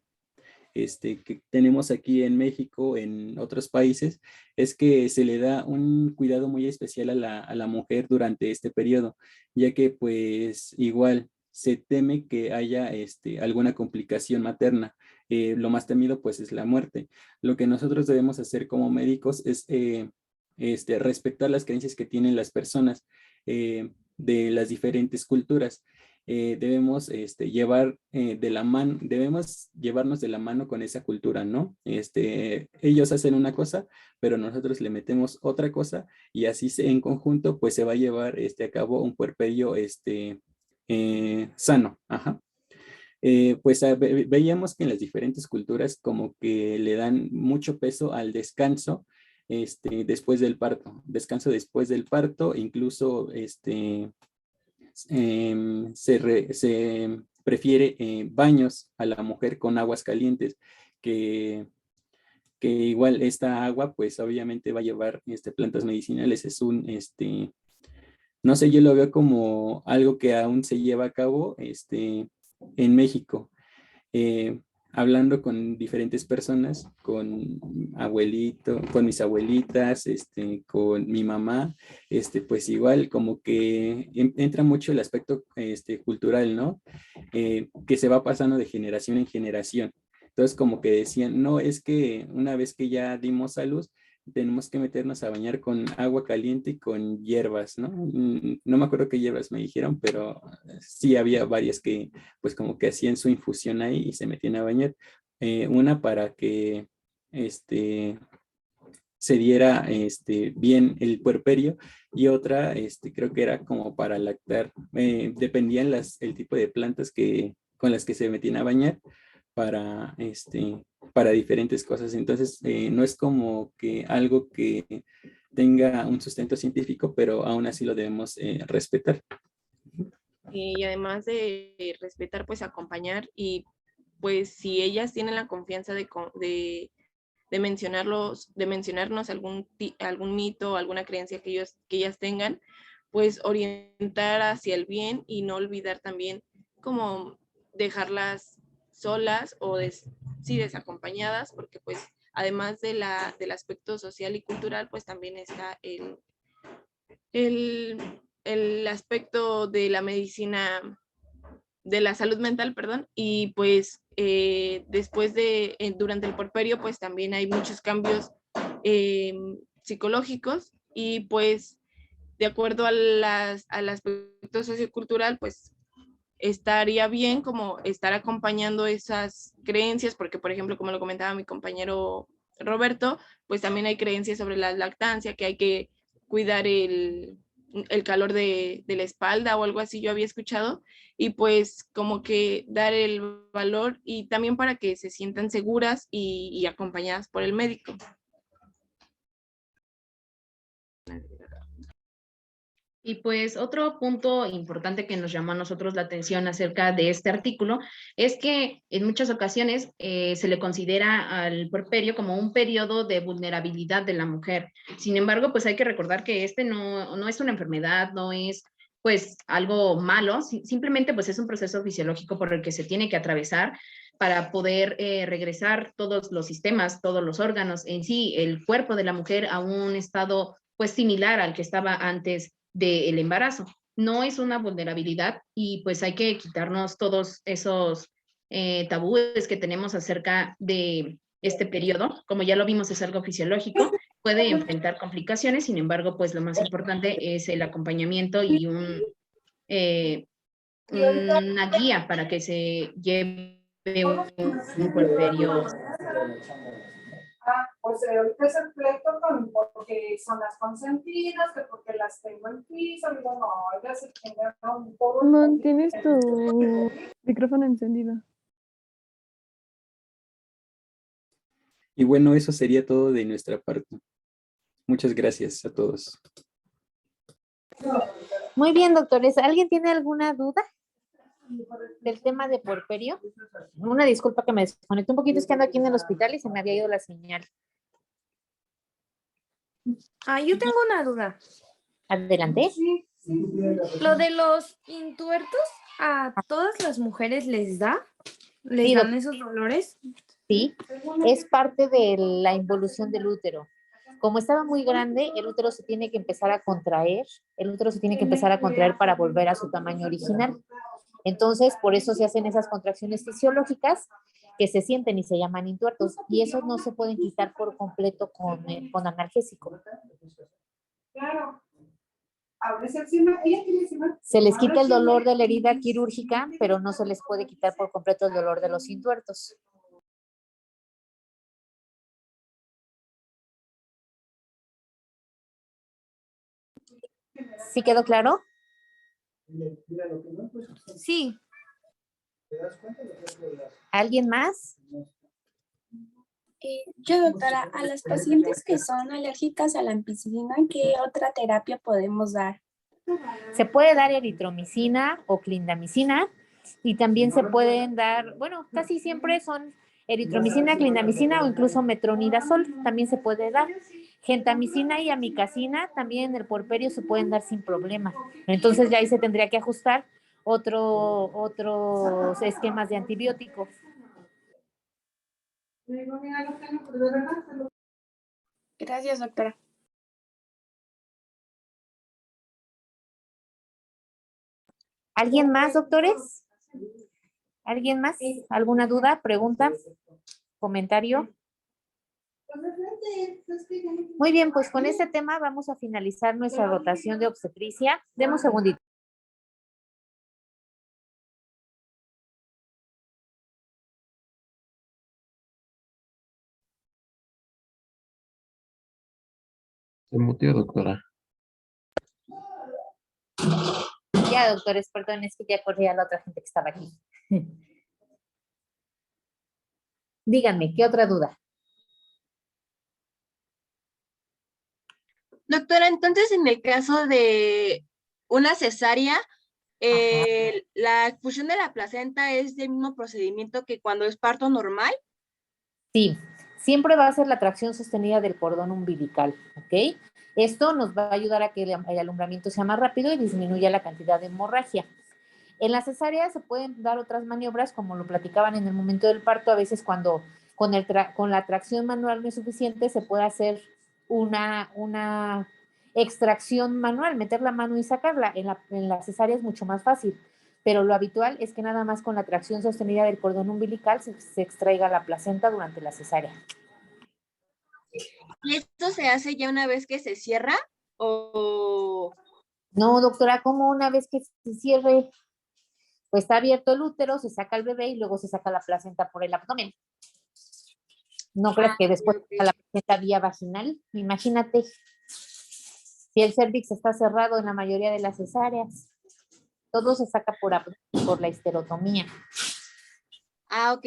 tenemos aquí en México, en otros países, es que se le da un cuidado muy especial a la mujer durante este periodo, ya que pues igual se teme que haya alguna complicación materna. Lo más temido pues es la muerte. Lo que nosotros debemos hacer como médicos es respetar las creencias que tienen las personas de las diferentes culturas. Debemos debemos llevarnos de la mano con esa cultura, ¿no? Ellos hacen una cosa, pero nosotros le metemos otra cosa, y así en conjunto pues se va a llevar a cabo un puerperio sano. Ajá. Pues veíamos que en las diferentes culturas como que le dan mucho peso al descanso después del parto, incluso se prefiere baños a la mujer con aguas calientes, que igual esta agua pues obviamente va a llevar plantas medicinales. Es un, no sé, yo lo veo como algo que aún se lleva a cabo en México. Hablando con diferentes personas, con con mis abuelitas, con mi mamá, pues igual como que entra mucho el aspecto cultural, ¿no? Que se va pasando de generación en generación. Entonces como que decían, no, es que una vez que ya dimos a luz, tenemos que meternos a bañar con agua caliente y con hierbas, ¿no? No me acuerdo qué hierbas me dijeron, pero sí había varias que pues como que hacían su infusión ahí y se metían a bañar. Una para que se diera bien el puerperio, y otra creo que era como para lactar. Dependían el tipo de plantas con las que se metían a bañar para, para diferentes cosas. Entonces, no es como que algo que tenga un sustento científico, pero aún así lo debemos respetar. Y además de respetar, pues acompañar, y pues si ellas tienen la confianza de mencionarnos algún mito, alguna creencia que ellas tengan, pues orientar hacia el bien y no olvidar también como dejarlas solas o desacompañadas, porque pues además del aspecto social y cultural, pues también está el aspecto de la medicina, de la salud mental, perdón, y pues después durante el puerperio, pues también hay muchos cambios psicológicos, y pues de acuerdo al aspecto sociocultural, pues estaría bien como estar acompañando esas creencias, porque por ejemplo, como lo comentaba mi compañero Roberto, pues también hay creencias sobre la lactancia, que hay que cuidar el calor de la espalda o algo así, yo había escuchado, y pues como que dar el valor, y también para que se sientan seguras y acompañadas por el médico. Y pues otro punto importante que nos llamó a nosotros la atención acerca de este artículo es que en muchas ocasiones se le considera al puerperio como un periodo de vulnerabilidad de la mujer. Sin embargo, pues hay que recordar que no es una enfermedad, no es pues algo malo, simplemente pues es un proceso fisiológico por el que se tiene que atravesar para poder regresar todos los sistemas, todos los órganos, en sí, el cuerpo de la mujer a un estado pues similar al que estaba antes del embarazo. No es una vulnerabilidad, y pues hay que quitarnos todos esos tabúes que tenemos acerca de este periodo. Como ya lo vimos, es algo fisiológico, puede enfrentar complicaciones, sin embargo, pues lo más importante es el acompañamiento y una guía para que se lleve un puerperio. Pues ahorita es el pleito porque son las consentidas, que porque las tengo en piso, digo, no, ya se tiene un poco. No tienes tu micrófono encendido. Y bueno, eso sería todo de nuestra parte. Muchas gracias a todos. Muy bien, doctores. ¿Alguien tiene alguna duda del tema de puerperio? Una disculpa que me desconecté un poquito, es que ando aquí en el hospital y se me había ido la señal. Yo tengo una duda. Adelante. ¿Lo de los intuertos a todas las mujeres les da? ¿Les Sí, dan esos dolores? Sí, es parte de la involución del útero. Como estaba muy grande, el útero se tiene que empezar a contraer, para volver a su tamaño original. Entonces, por eso se hacen esas contracciones fisiológicas que se sienten y se llaman intuertos, y esos no se pueden quitar por completo con analgésico. Claro. Se les quita el dolor de la herida quirúrgica, pero no se les puede quitar por completo el dolor de los intuertos. ¿Sí quedó claro? Sí. ¿Alguien más? Yo, doctora, a las pacientes que son alérgicas a la ampicilina, ¿qué otra terapia podemos dar? Se puede dar eritromicina o clindamicina, Y también se pueden dar, bueno, casi siempre son eritromicina, clindamicina o incluso metronidazol, también se puede dar. Gentamicina y amicacina también en el puerperio se pueden dar sin problema. Entonces ya ahí se tendría que ajustar otros esquemas de antibióticos. Gracias, doctora. ¿Alguien más, doctores? ¿Alguien más? ¿Alguna duda, pregunta, comentario? Muy bien, pues con este tema vamos a finalizar nuestra rotación de obstetricia. Demos un segundito. Se muteó, doctora. Ya, doctores, perdón, es que ya corría la otra gente que estaba aquí. Díganme, ¿qué otra duda? Doctora, entonces en el caso de una cesárea, la expulsión de la placenta es del mismo procedimiento que cuando es parto normal. Sí, siempre va a ser la tracción sostenida del cordón umbilical, ¿ok? Esto nos va a ayudar a que el alumbramiento sea más rápido y disminuya la cantidad de hemorragia. En la cesárea se pueden dar otras maniobras, como lo platicaban en el momento del parto, a veces cuando con la tracción manual no es suficiente, se puede hacer una extracción manual, meter la mano y sacarla. En la cesárea es mucho más fácil, pero lo habitual es que nada más con la tracción sostenida del cordón umbilical se extraiga la placenta durante la cesárea. ¿Y esto se hace ya una vez que se cierra o...? No, doctora, ¿cómo una vez que se cierre? Pues está abierto el útero, se saca el bebé y luego se saca la placenta por el abdomen. No crees que después saca la placenta vía vaginal. Imagínate, si el cervix está cerrado en la mayoría de las cesáreas, todo se saca por la histerotomía. Ah, ok.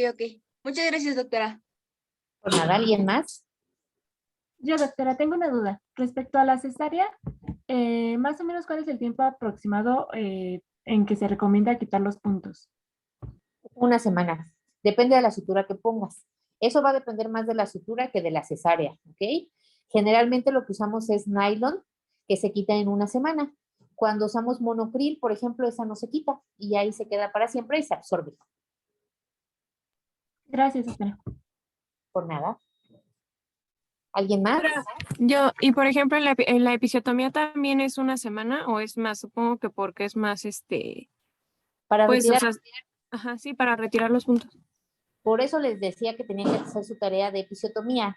Muchas gracias, doctora. Por nada, ¿alguien más? Yo, doctora, tengo una duda. Respecto a la cesárea, más o menos, ¿cuál es el tiempo aproximado en que se recomienda quitar los puntos? Una semana. Depende de la sutura que pongas. Eso va a depender más de la sutura que de la cesárea, ¿ok? Generalmente lo que usamos es nylon, que se quita en una semana. Cuando usamos monocril, por ejemplo, esa no se quita y ahí se queda para siempre y se absorbe. Gracias, doctora. Por nada. ¿Alguien más? Y por ejemplo, en la episiotomía también es una semana o es más, supongo que porque es más Para pues, retirar. o sea, ajá, sí, para retirar los puntos. Por eso les decía que tenían que hacer su tarea de episiotomía.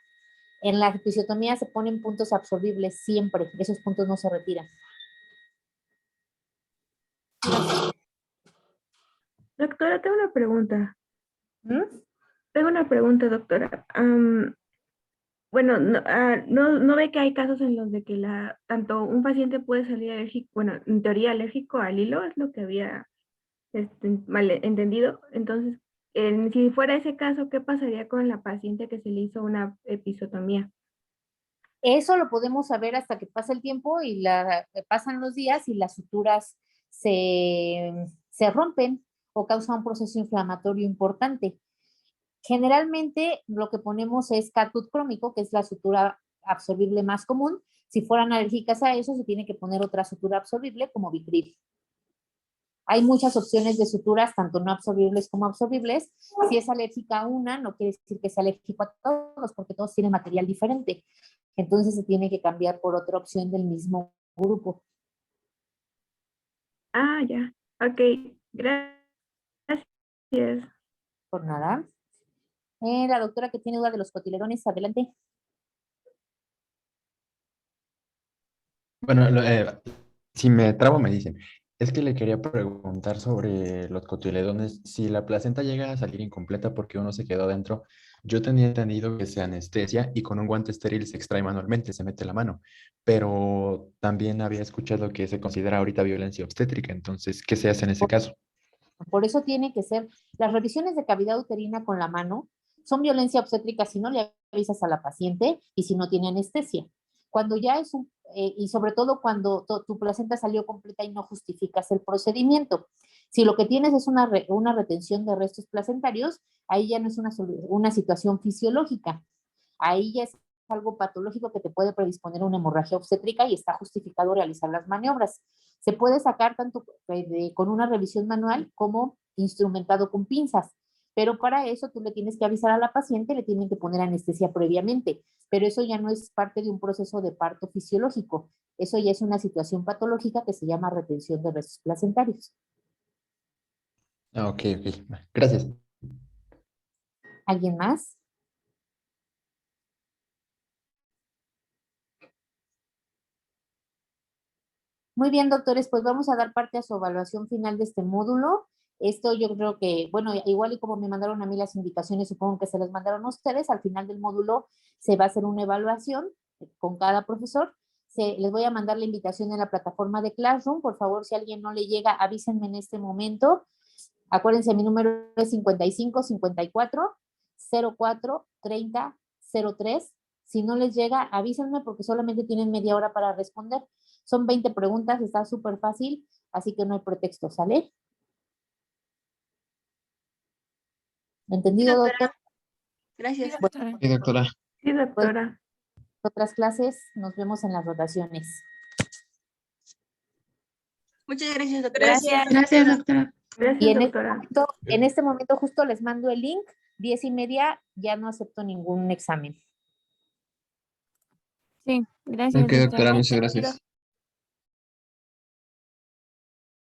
En la episiotomía se ponen puntos absorbibles siempre. Esos puntos no se retiran. Doctora, tengo una pregunta. ¿Mm? Tengo una pregunta, doctora. Bueno, no ve que hay casos en los de que tanto un paciente puede salir alérgico, bueno, en teoría alérgico al hilo, es lo que había mal entendido. Entonces, si fuera ese caso, ¿qué pasaría con la paciente que se le hizo una episiotomía? Eso lo podemos saber hasta que pasa el tiempo y pasan los días y las suturas se rompen o causan un proceso inflamatorio importante. Generalmente lo que ponemos es catut crómico, que es la sutura absorbible más común. Si fueran alérgicas a eso, se tiene que poner otra sutura absorbible como Vicryl. Hay muchas opciones de suturas, tanto no absorbibles como absorbibles. Si es alérgica a una, no quiere decir que sea alérgico a todos, porque todos tienen material diferente. Entonces se tiene que cambiar por otra opción del mismo grupo. Ah, ya. Ok, gracias. Por nada. La doctora que tiene duda de los cotiledones, adelante. Bueno, si me trabo me dicen. Es que le quería preguntar sobre los cotiledones. Si la placenta llega a salir incompleta porque uno se quedó adentro, yo tenía entendido que se anestesia y con un guante estéril se extrae manualmente, se mete la mano. Pero también había escuchado que se considera ahorita violencia obstétrica. Entonces, ¿qué se hace en ese caso? Por eso tiene que ser, las revisiones de cavidad uterina con la mano son violencia obstétrica si no le avisas a la paciente y si no tiene anestesia. Cuando ya es y sobre todo cuando tu placenta salió completa y no justificas el procedimiento. Si lo que tienes es una retención de restos placentarios, ahí ya no es una situación fisiológica, ahí ya es algo patológico que te puede predisponer a una hemorragia obstétrica y está justificado realizar las maniobras. Se puede sacar tanto con una revisión manual como instrumentado con pinzas, pero para eso tú le tienes que avisar a la paciente, le tienen que poner anestesia previamente, pero eso ya no es parte de un proceso de parto fisiológico, eso ya es una situación patológica que se llama retención de restos placentarios. Ah, ok. Gracias. ¿Alguien más? Muy bien, doctores, pues vamos a dar parte a su evaluación final de este módulo. Esto yo creo que, bueno, igual y como me mandaron a mí las indicaciones, supongo que se las mandaron a ustedes. Al final del módulo se va a hacer una evaluación con cada profesor. Les voy a mandar la invitación en la plataforma de Classroom. Por favor, si a alguien no le llega, avísenme en este momento. Acuérdense, mi número es 55 54 04 30 03. Si no les llega, avísenme porque solamente tienen media hora para responder. Son 20 preguntas, está súper fácil, así que no hay pretexto, ¿sale? ¿Entendido, doctor? Gracias. Sí, doctora. Sí, doctora. Sí, doctora. Otras clases, nos vemos en las rotaciones. Muchas gracias, doctora. Gracias. Gracias, doctora. Gracias, Y doctora. en este momento justo les mando el link, 10:30, ya no acepto ningún examen. Sí, gracias, Ok, doctora, doctora. muchas gracias.